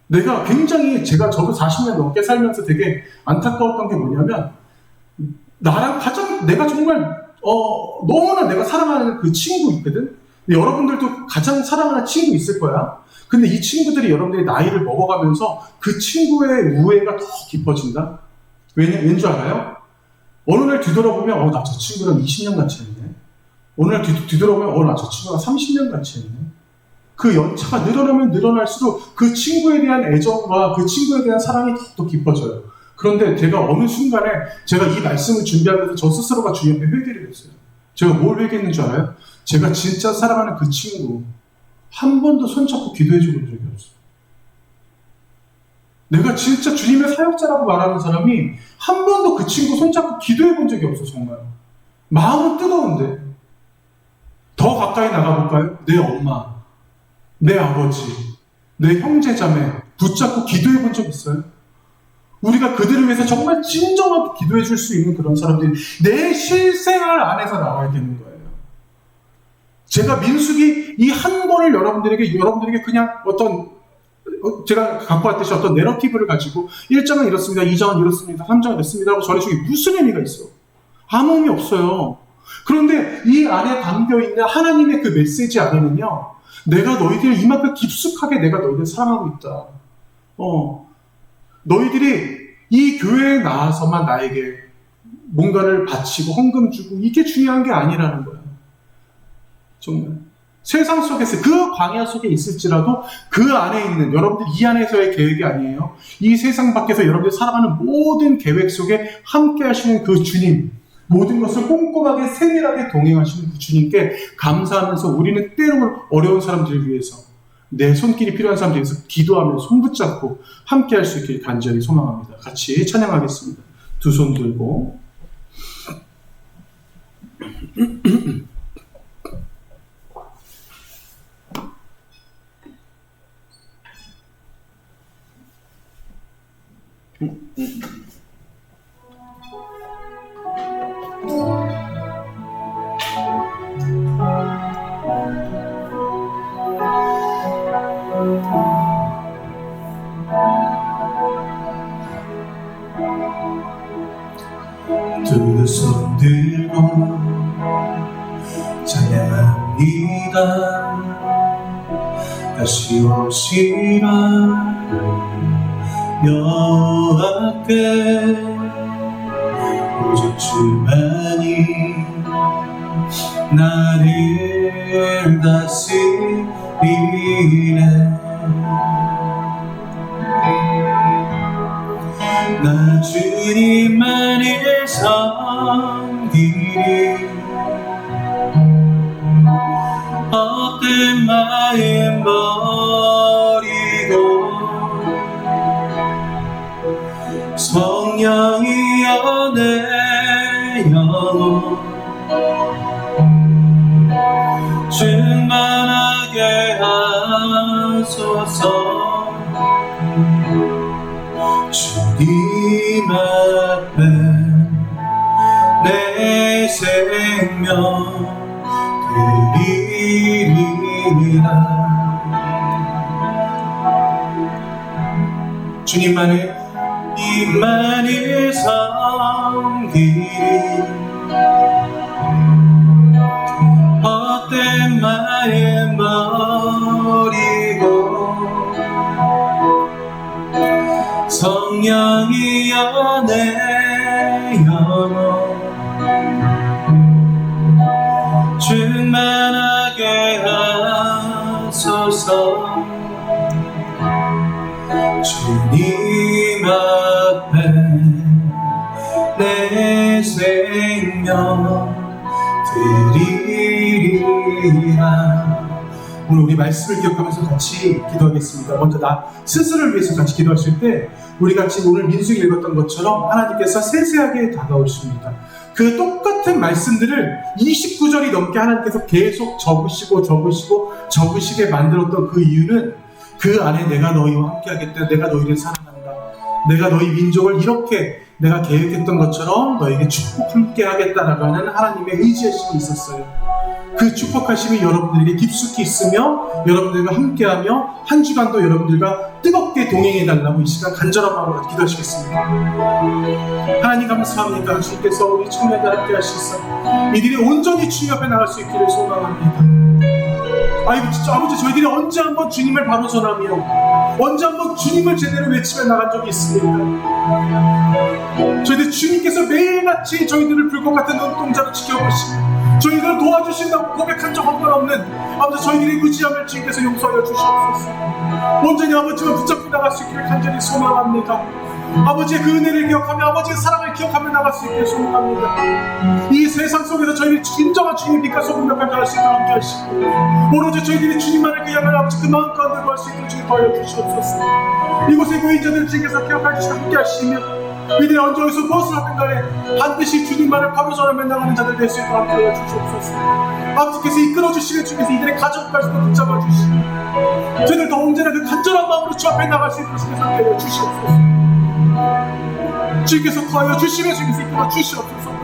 S1: 내가 굉장히 저도 40년 넘게 살면서 되게 안타까웠던 게 뭐냐면 나랑 가장 내가 정말 너무나 내가 사랑하는 그 친구 있거든. 근데 여러분들도 가장 사랑하는 친구 있을 거야. 근데 이 친구들이 여러분들이 나이를 먹어가면서 그 친구의 우애가 더 깊어진다. 왠줄 알아요? 어느 날 뒤돌아보면 나 저 친구랑 20년 같이 했네. 어느 날 뒤돌아보면 나 저 친구랑 30년 같이 했네. 그 연차가 늘어나면 늘어날수록 그 친구에 대한 애정과 그 친구에 대한 사랑이 더 깊어져요. 그런데 제가 어느 순간에 제가 이 말씀을 준비하면서 저 스스로가 주님 앞에 회개를 했어요. 제가 뭘 회개했는 줄 알아요? 제가 진짜 사랑하는 그 친구 한 번도 손잡고 기도해 준 적이 없어요. 내가 진짜 주님의 사역자라고 말하는 사람이 한 번도 그 친구 손잡고 기도해 본 적이 없어. 정말 마음은 뜨거운데. 더 가까이 나가볼까요? 내 엄마, 내 아버지, 내 형제자매 붙잡고 기도해 본 적 있어요? 우리가 그들을 위해서 정말 진정하게 기도해 줄 수 있는 그런 사람들이 내 실생활 안에서 나와야 되는 거예요. 제가 민수기 이 한 권을 여러분들에게 그냥 제가 갖고 왔듯이 어떤 내러티브를 가지고 1장은 이렇습니다, 2장은 이렇습니다, 3장은 이렇습니다 하고 전해주기 무슨 의미가 있어? 아무 의미 없어요. 그런데 이 안에 담겨있는 하나님의 그 메시지 안에는요, 내가 너희들을 이만큼 깊숙하게 내가 너희들을 사랑하고 있다. 너희들이 이 교회에 나와서만 나에게 뭔가를 바치고 헌금 주고 이게 중요한 게 아니라는 거야. 정말 세상 속에서 그 광야 속에 있을지라도 그 안에 있는 여러분들 이 안에서의 계획이 아니에요. 이 세상 밖에서 여러분들 살아가는 모든 계획 속에 함께 하시는 그 주님, 모든 것을 꼼꼼하게 세밀하게 동행하시는 그 주님께 감사하면서 우리는 때로는 어려운 사람들을 위해서 내 손길이 필요한 사람들을 위해서 기도하며 손 붙잡고 함께 할 수 있길 간절히 소망합니다. 같이 찬양하겠습니다. 두 손 들고 두 손 들고 찬양합니다. 다시 오시라 여호와께 오직 주만이 나를 다스리네. 나 주님만을 섬기리. 헛된 마음 버리고 성령이여 내 영혼 충만하게 하소서. 주님 앞에 내 생명 드리리라. 주님만을 섬기리. 헛된 마음 버리고 성령이여 내 영혼 충만하게 하소서. 주님 앞에 내 생명 드리리라. 오늘 우리 말씀을 기억하면서 같이 기도하겠습니다. 먼저 나 스스로를 위해서 같이 기도하실 때 우리 같이 오늘 민수기 읽었던 것처럼 하나님께서 세세하게 다가오십니다. 그 똑같은 말씀들을 29절이 넘게 하나님께서 계속 적으시게 만들었던 그 이유는 그 안에 내가 너희와 함께 하겠다, 내가 너희를 사랑한다, 내가 너희 민족을 이렇게 내가 계획했던 것처럼 너에게 축복 함께 하겠다라고 하는 하나님의 의지하심이 있었어요. 그 축복하심이 여러분들에게 깊숙이 있으며 여러분들과 함께하며 한 주간도 여러분들과 뜨겁게 동행해달라고 이 시간 간절한 마음으로 기도하시겠습니다. 하나님 감사합니다. 주님께서 우리 청년들 함께 하시사 이들이 온전히 주님 앞에 나갈 수 있기를 소망합니다. 아버지 저희들이 언제 한번 주님을 바로 전하며 언제 한번 주님을 제대로 외치며 나간 적이 있습니까? 저희들 주님께서 매일같이 저희들을 불꽃 같은 눈동자로 지켜보시고 저희들을 도와주신다고 고백한 적 한 번 없는 아버지 저희들의 무지함을 주님께서 용서하여 주시옵소서. 온전히 아버지와 붙잡고 나갈 수 있기를 간절히 소망합니다. 아버지의 그 은혜를 기억하며 아버지의 사랑을 기억하며 나갈 수 있기를 소망합니다. 이 세상 속에서 저희들이 진정한 주님의 빛과 소금 역할을 할 수 있도록 함께 하시고 오로지 저희들이 주님만을 향한 아버지 그 마음 가운데 구할 수 있도록 주님 도와여 주시옵소서. 이곳의 고인자들을 주님께서 기억하여 주시고 함께 하시며 이들이 언제 어디서 무엇을 하든 간에 반드시 주님만을 바로 전하며 나가는 자들 될 수 있도록 함께 주시옵소서. 아버지께서 이끌어 주시며 주께서 이들의 가족까지도 붙잡아 주시고 저희들도 언제나 그 간절한 마음으로 주 앞에 나갈 수 있도록 주께서 함께 주시옵소서. 주께서 도와여 주시며 주께서 이끌어 주시옵소서.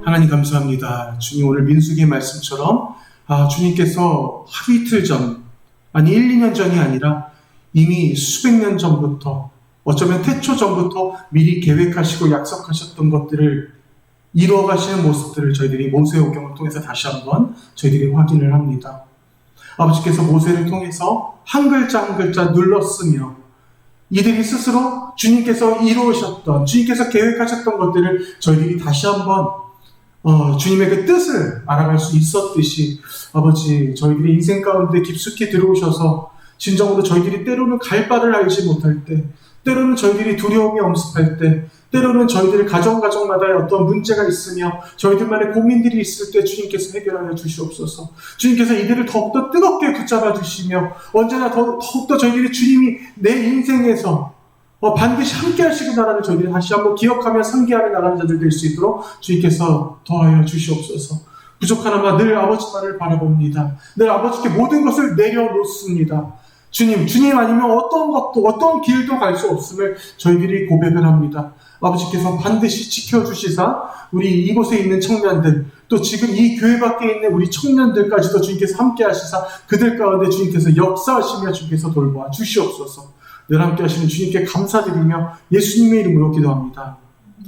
S1: 하나님 감사합니다. 주님 오늘 민수기의 말씀처럼 주님께서 하루 이틀 전 아니 1, 2년 전이 아니라 이미 수백 년 전부터 어쩌면 태초 전부터 미리 계획하시고 약속하셨던 것들을 이루어가시는 모습들을 저희들이 모세오경을 통해서 다시 한번 저희들이 확인을 합니다. 아버지께서 모세를 통해서 한 글자 한 글자 눌렀으며 이들이 스스로 주님께서 이루으셨던 주님께서 계획하셨던 것들을 저희들이 다시 한번 주님의 그 뜻을 알아갈 수 있었듯이 아버지 저희들의 인생 가운데 깊숙이 들어오셔서 진정으로 저희들이 때로는 갈 바를 알지 못할 때 때로는 저희들이 두려움이 엄습할 때 때로는 저희들 가정마다의 어떤 문제가 있으며 저희들만의 고민들이 있을 때 주님께서 해결하여 주시옵소서. 주님께서 이들을 더욱더 뜨겁게 붙잡아 주시며 언제나 더욱더 저희들이 주님이 내 인생에서 반드시 함께 하시고 나라는 저희들이 다시 한번 기억하며 상기하며 나가는 자들 될 수 있도록 주님께서 도와여 주시옵소서. 부족하나마 늘 아버지만을 바라봅니다. 늘 아버지께 모든 것을 내려놓습니다. 주님 아니면 어떤 길도 갈 수 없음을 저희들이 고백을 합니다. 아버지께서 반드시 지켜주시사 우리 이곳에 있는 청년들 또 지금 이 교회 밖에 있는 우리 청년들까지도 주님께서 함께 하시사 그들 가운데 주님께서 역사하시며 주님께서 돌보아 주시옵소서. 늘 함께 하시는 주님께 감사드리며 예수님의 이름으로 기도합니다.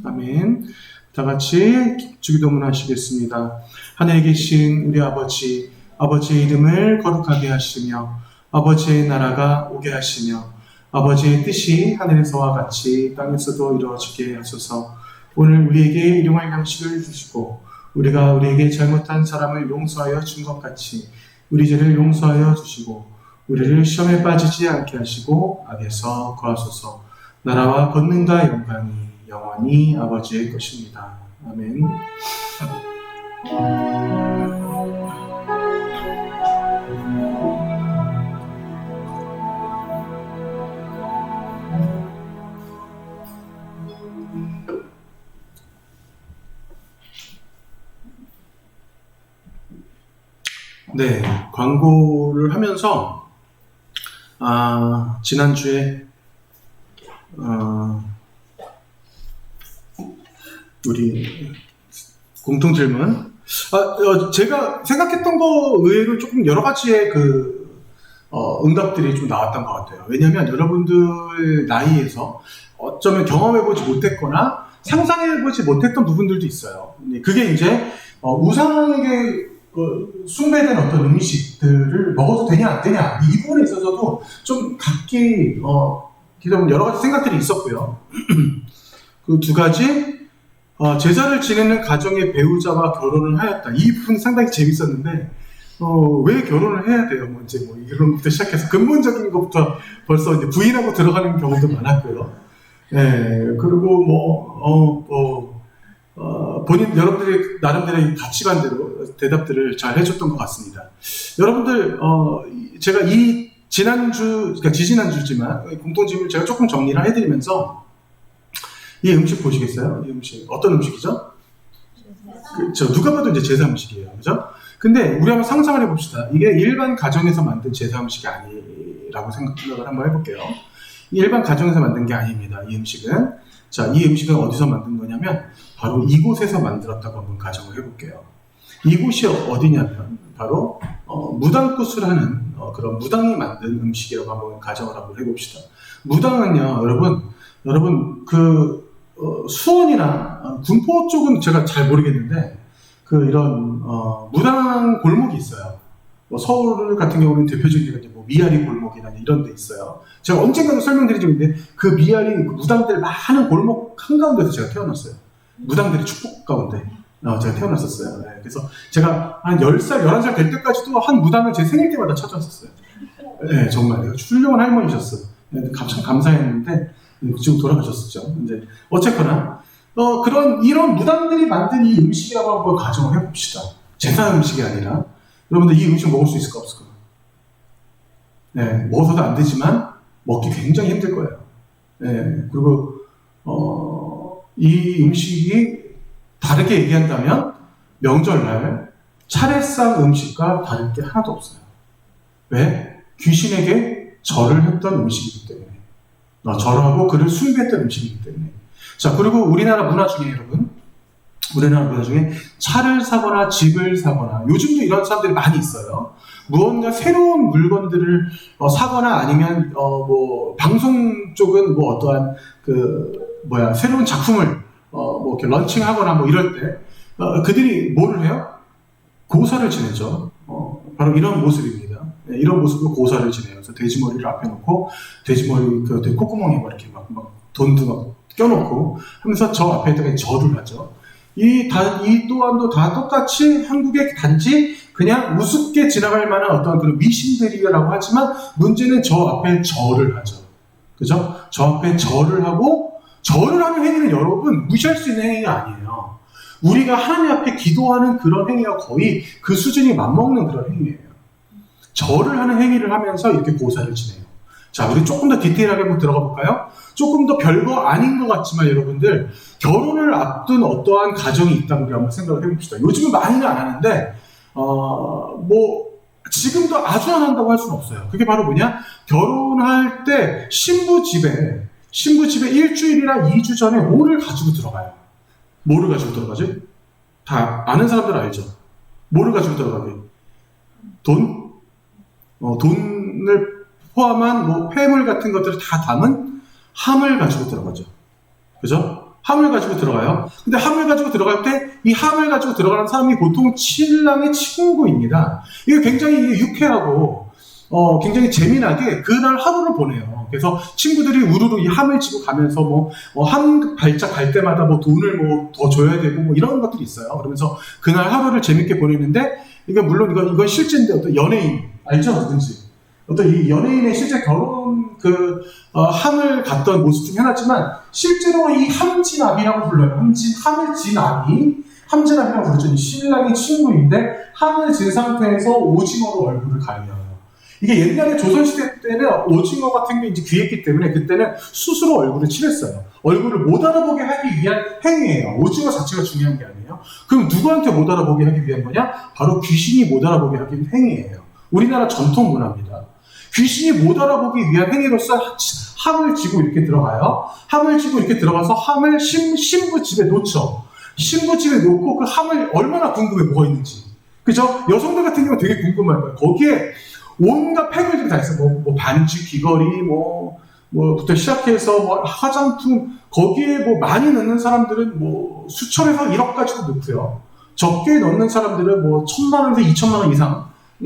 S1: 아멘. 다 같이 주기도문 하시겠습니다. 하늘에 계신 우리 아버지, 아버지의 이름을 거룩하게 하시며 아버지의 나라가 오게 하시며 아버지의 뜻이 하늘에서와 같이 땅에서도 이루어지게 하소서. 오늘 우리에게 일용할 양식을 주시고 우리가 우리에게 잘못한 사람을 용서하여 준 것 같이 우리 죄를 용서하여 주시고 우리를 시험에 빠지지 않게 하시고 악에서 구하소서. 나라와 권능과 영광이 영원히 아버지의 것입니다. 아멘. 네, 광고를 하면서 지난주에 우리 공통 질문 제가 생각했던 거 의외로 조금 여러 가지의 응답들이 좀 나왔던 것 같아요. 왜냐하면 여러분들 나이에서 어쩌면 경험해보지 못했거나 상상해보지 못했던 부분들도 있어요. 그게 이제 우상에게 숭배된 어떤 음식들을 먹어도 되냐 안 되냐 이 부분에 있어서도 좀 각기 여러 가지 생각들이 있었고요. 그 두 가지 제사를 지내는 가정의 배우자와 결혼을 하였다. 이 부분이 상당히 재밌었는데 왜 결혼을 해야 돼요? 이제 이런 것부터 시작해서 근본적인 것부터 벌써 이제 부인하고 들어가는 경우도 많았고요. 그리고 여러분들이 나름대로의 가치관대로 대답들을 잘 해줬던 것 같습니다. 여러분들, 제가 지난주지만 공통질문을 제가 조금 정리를 해드리면서 이 음식 보시겠어요? 이 음식 어떤 음식이죠? 그렇죠. 누가 봐도 이제 제사 음식이에요. 그죠? 근데 우리 한번 상상을 해봅시다. 이게 일반 가정에서 만든 제사 음식이 아니라고 생각을 한번 해볼게요. 일반 가정에서 만든 게 아닙니다. 이 음식은. 자, 이 음식은 어디서 만든 거냐면 바로 이곳에서 만들었다고 한번 가정을 해볼게요. 이곳이 어디냐면 바로 무당굿을 하는 그런 무당이 만든 음식이라고 한번 가정을 한번 해봅시다. 무당은요, 여러분 수원이나 군포 쪽은 제가 잘 모르겠는데 이런 무당 골목이 있어요. 뭐 서울 같은 경우는 대표적인 데가 이제 뭐 미아리 골목이나 이런 데 있어요. 제가 언젠가도 설명드린 적이 있는데 그 미아리 무당들 많은 골목 한가운데서 제가 태어났어요. 무당들의 축복 가운데 제가 태어났었어요. 네, 그래서 제가 한 10살, 11살 될 때까지도 한 무당을 제 생일 때마다 찾아왔었어요. 네, 정말 훌륭한 할머니셨어요. 네, 참 감사했는데 지금 돌아가셨었죠. 이제 어쨌거나 이런 무당들이 만든 이 음식이라고 한번 가정을 해봅시다. 제사 음식이 아니라 여러분들 이 음식 먹을 수 있을까 없을까? 네, 먹어서도 안 되지만 먹기 굉장히 힘들 거예요. 네, 그리고 이 음식이 다르게 얘기한다면 명절날 차례상 음식과 다른 게 하나도 없어요. 왜? 귀신에게 절을 했던 음식이기 때문에. 절하고 그를 숭배했던 음식이기 때문에. 자, 그리고 우리나라 문화 중에 차를 사거나 집을 사거나 요즘도 이런 사람들이 많이 있어요. 무언가 새로운 물건들을 사거나 아니면 뭐 방송 쪽은 뭐 어떠한 새로운 작품을 뭐 이렇게 런칭하거나 뭐 이럴 때 그들이 뭐를 해요? 고사를 지내죠. 바로 이런 모습입니다. 네, 이런 모습으로 고사를 지내요. 그래서 돼지머리를 앞에 놓고 돼지머리 콧구멍에 이렇게 막 돈도 막 껴놓고 하면서 저 앞에다가 절을 하죠. 이 또한도 다 똑같이 한국의 단지 그냥 우습게 지나갈 만한 어떤 그런 미신들이라고 하지만 문제는 저 앞에 절을 하죠. 그죠? 저 앞에 절을 하고 절을 하는 행위는 여러분 무시할 수 있는 행위가 아니에요. 우리가 하나님 앞에 기도하는 그런 행위가 거의 그 수준이 맞먹는 그런 행위예요. 절을 하는 행위를 하면서 이렇게 고사를 지내요. 자, 우리 조금 더 디테일하게 한번 들어가 볼까요? 조금 더 별거 아닌 것 같지만 여러분들 결혼을 앞둔 어떠한 가정이 있다고 우리 한번 생각을 해봅시다. 요즘은 많이는 안 하는데 뭐 지금도 아주 안 한다고 할 수는 없어요. 그게 바로 뭐냐? 결혼할 때 신부 집에 일주일이나 2주 전에 뭐를 가지고 들어가요? 뭐를 가지고 들어가지? 다 아는 사람들 알죠? 뭐를 가지고 들어가게? 돈? 돈을 포함한 뭐 폐물 같은 것들을 다 담은 함을 가지고 들어가죠. 그죠? 함을 가지고 들어가요. 근데 함을 가지고 들어갈 때 이 함을 가지고 들어가는 사람이 보통 신랑의 친구입니다. 이게 굉장히 유쾌하고 굉장히 재미나게 그날 하루를 보내요. 그래서 친구들이 우르르 이 함을 지고 가면서 함 발짝 갈 때마다 뭐 돈을 뭐 더 줘야 되고 뭐 이런 것들이 있어요. 그러면서 그날 하루를 재밌게 보내는데 이게 물론 이건 실제인데 어떤 연예인 알죠? 누군지 어떤 이 연예인의 실제 결혼 함을 갔던 모습 중에 하나지만 실제로 이 함진압이라고 불러요. 함진압이라고 부르죠. 이 신랑의 친구인데 함을 진 상태에서 오징어로 얼굴을 가려요. 이게 옛날에 조선시대 때는 오징어 같은 게 이제 귀했기 때문에 그때는 스스로 얼굴을 칠했어요. 얼굴을 못 알아보게 하기 위한 행위예요. 오징어 자체가 중요한 게 아니에요. 그럼 누구한테 못 알아보게 하기 위한 거냐? 바로 귀신이 못 알아보게 하기 위한 행위예요. 우리나라 전통 문화입니다. 귀신이 못 알아보기 위한 행위로서 함을 지고 이렇게 들어가요. 함을 지고 이렇게 들어가서 함을 신부 집에 놓죠. 신부 집에 놓고 그 함을 얼마나 궁금해 뭐가 있는지. 그죠? 여성들 같은 경우는 되게 궁금할 거예요. 거기에 온갖 폐물들이 다 있어요. 뭐 반지, 귀걸이, 부터 시작해서 화장품, 거기에 많이 넣는 사람들은 수천에서 1억까지도 넣고요. 적게 넣는 사람들은 1,000만 원에서 2,000만 원 이상에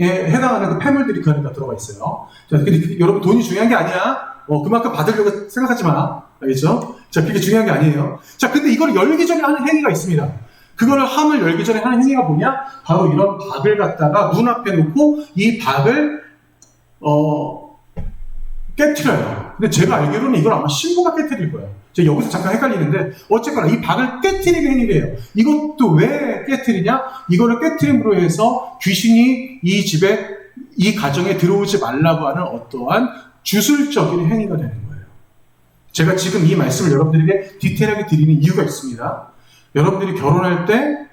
S1: 해당하는 그 폐물들이 그 안에 다 들어가 있어요. 자, 근데 여러분 돈이 중요한 게 아니야. 그만큼 받으려고 생각하지 마. 알겠죠? 자, 그게 중요한 게 아니에요. 자, 근데 이걸 열기 전에 하는 행위가 있습니다. 그거를 함을 열기 전에 하는 행위가 뭐냐? 바로 이런 박을 갖다가 문 앞에 놓고 이 박을 깨트려요. 근데 제가 알기로는 이걸 아마 신부가 깨트릴 거예요. 제가 여기서 잠깐 헷갈리는데 어쨌거나 이 박을 깨트리는 행위래요. 이것도 왜 깨트리냐? 이거를 깨트림으로 해서 귀신이 이 집에 이 가정에 들어오지 말라고 하는 어떠한 주술적인 행위가 되는 거예요. 제가 지금 이 말씀을 여러분들에게 디테일하게 드리는 이유가 있습니다. 여러분들이 결혼할 때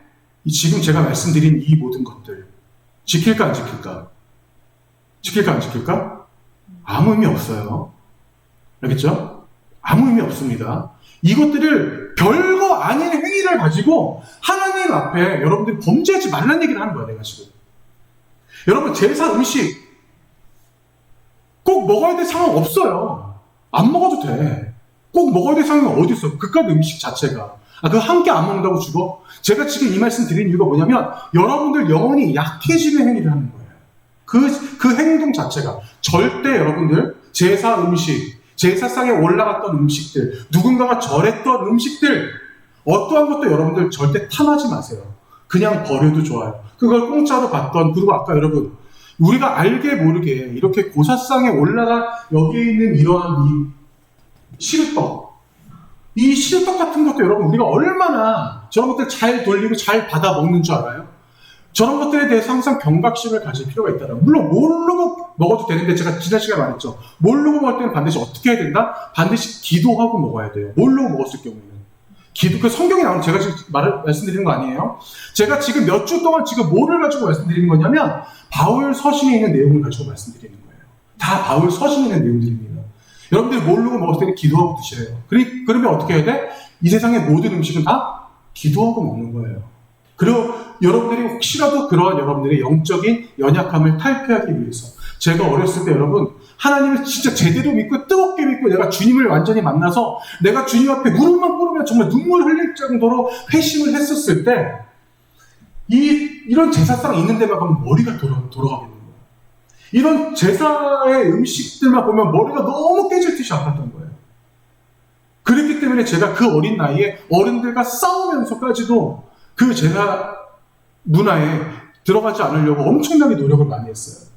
S1: 지금 제가 말씀드린 이 모든 것들 지킬까 안 지킬까? 지킬까 안 지킬까? 아무 의미 없어요. 알겠죠? 아무 의미 없습니다. 이것들을 별거 아닌 행위를 가지고 하나님 앞에 여러분들이 범죄하지 말라는 얘기를 하는 거야, 내가 지금. 여러분, 제사 음식 꼭 먹어야 될 상황 없어요. 안 먹어도 돼. 꼭 먹어야 될 상황이 어디 있어? 그깟 음식 자체가. 그거 한 개 안 먹는다고 죽어? 제가 지금 이 말씀 드린 이유가 뭐냐면 여러분들 영혼이 약해지는 행위를 하는 거예요. 그 행동 자체가 절대 여러분들 제사 음식, 제사상에 올라갔던 음식들, 누군가가 절했던 음식들 어떠한 것도 여러분들 절대 탐하지 마세요. 그냥 버려도 좋아요. 그걸 공짜로 받던, 그리고 아까 여러분 우리가 알게 모르게 이렇게 고사상에 올라가 여기에 있는 이러한 이 시루떡, 이 시루떡 같은 것도 여러분 우리가 얼마나 저런 것들 잘 돌리고 잘 받아 먹는 줄 알아요? 저런 것들에 대해서 항상 경각심을 가질 필요가 있다. 물론 모르고 먹어도 되는데 제가 지난 시간에 말했죠. 모르고 먹을 때는 반드시 어떻게 해야 된다? 반드시 기도하고 먹어야 돼요. 모르고 먹었을 경우에는. 기도, 그 성경에 나오는 제가 지금 말씀드리는 거 아니에요? 제가 지금 몇 주 동안 지금 뭐를 가지고 말씀드리는 거냐면 바울 서신에 있는 내용을 가지고 말씀드리는 거예요. 다 바울 서신에 있는 내용들입니다. 여러분들이 모르고 먹을 때는 기도하고 드셔요. 그러면 어떻게 해야 돼? 이 세상의 모든 음식은 다 기도하고 먹는 거예요. 그리고 여러분들이 혹시라도 그러한 여러분들의 영적인 연약함을 탈피하기 위해서 제가 어렸을 때 여러분 하나님을 진짜 제대로 믿고 뜨겁게 믿고 내가 주님을 완전히 만나서 내가 주님 앞에 무릎만 꿇으면 정말 눈물 흘릴 정도로 회심을 했었을 때 이런 제사상 있는 데만 가면 머리가 돌아가겠는 거예요. 이런 제사의 음식들만 보면 머리가 너무 깨질 듯이 아팠던 거예요. 그렇기 때문에 제가 그 어린 나이에 어른들과 싸우면서까지도 그 제사 문화에 들어가지 않으려고 엄청나게 노력을 많이 했어요.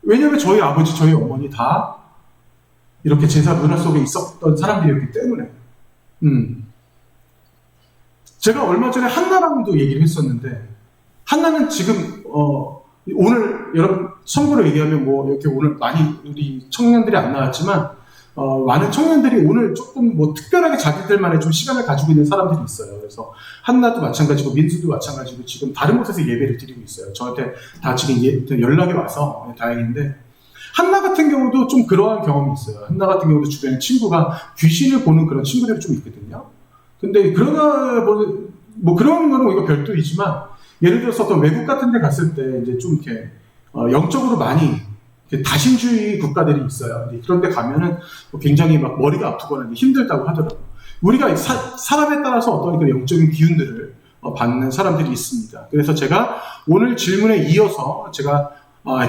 S1: 왜냐하면 저희 아버지, 저희 어머니 다 이렇게 제사 문화 속에 있었던 사람들이었기 때문에. 제가 얼마 전에 한나랑도 얘기를 했었는데 한나는 지금 오늘 여러분 선거로 얘기하면 뭐 이렇게 오늘 많이 우리 청년들이 안 나왔지만 많은 청년들이 오늘 조금 뭐 특별하게 자기들만의 좀 시간을 가지고 있는 사람들이 있어요. 그래서 한나도 마찬가지고 민수도 마찬가지고 지금 다른 곳에서 예배를 드리고 있어요. 저한테 다 지금 연락이 와서 다행인데 한나 같은 경우도 좀 그러한 경험이 있어요. 한나 같은 경우도 주변에 친구가 귀신을 보는 그런 친구들이 좀 있거든요. 근데 그러나 뭐 그런 거는 이거 별도이지만 예를 들어서 어떤 외국 같은 데 갔을 때 이제 좀 이렇게 영적으로 많이 다신주의 국가들이 있어요. 그런데 가면은 굉장히 막 머리가 아프거나 힘들다고 하더라고요. 우리가 사람에 따라서 어떤 그런 영적인 기운들을 받는 사람들이 있습니다. 그래서 제가 오늘 질문에 이어서 제가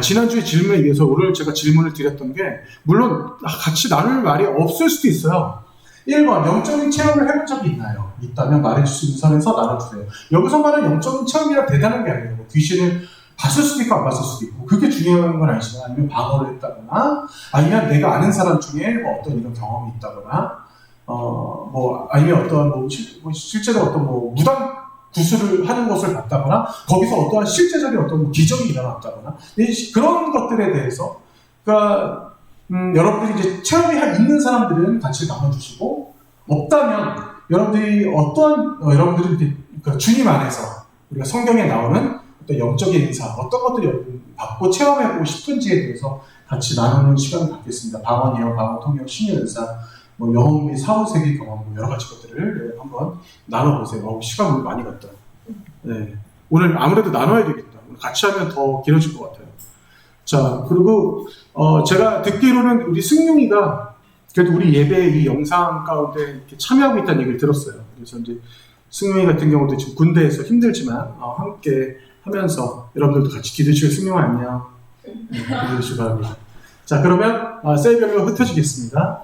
S1: 지난주에 질문에 이어서 오늘 제가 질문을 드렸던 게 물론 같이 나눌 말이 없을 수도 있어요. 1번, 영적인 체험을 해본 적이 있나요? 있다면 말해줄 수 있는 선에서 나눠주세요. 여기서 말하는 영적인 체험이라 대단한 게 아니에요. 뭐 귀신을 봤을 수도 있고 안 봤을 수도 있고 그게 중요한 건 아니지만 아니면 방어를 했다거나 아니면 내가 아는 사람 중에 뭐 어떤 이런 경험이 있다거나 뭐 아니면 어떤 뭐 실제로 어떤 뭐 무당 구슬을 하는 것을 봤다거나 거기서 어떠한 실제적인 어떤 뭐 기적이 일어났다거나 그런 것들에 대해서 그러니까 여러분들이 이제 체험이 있는 사람들은 같이 나눠주시고 없다면 여러분들이 여러분들이 그러니까 주님 안에서 우리가 성경에 나오는 어떤 영적인 인사 어떤 것들이 받고 체험해보고 싶은지에 대해서 같이 나누는 시간을 갖겠습니다. 방언이요, 방언, 통역, 신의 은사, 뭐 영혼 및 사후세계 경험 뭐 여러 가지 것들을 한번 나눠보세요. 시간 많이 갔다. 네. 오늘 아무래도 나눠야 되겠다. 같이 하면 더 길어질 것 같아요. 자, 그리고 제가 듣기로는 우리 승용이가 그래도 우리 예배 이 영상 가운데 이렇게 참여하고 있다는 얘기를 들었어요. 그래서 이제 승용이 같은 경우도 지금 군대에서 힘들지만 함께 하면서 여러분들도 같이 기도해주시고 승용아 안녕. 기도해주시기 바랍니다. 자, 그러면 세이별로 흩어지겠습니다.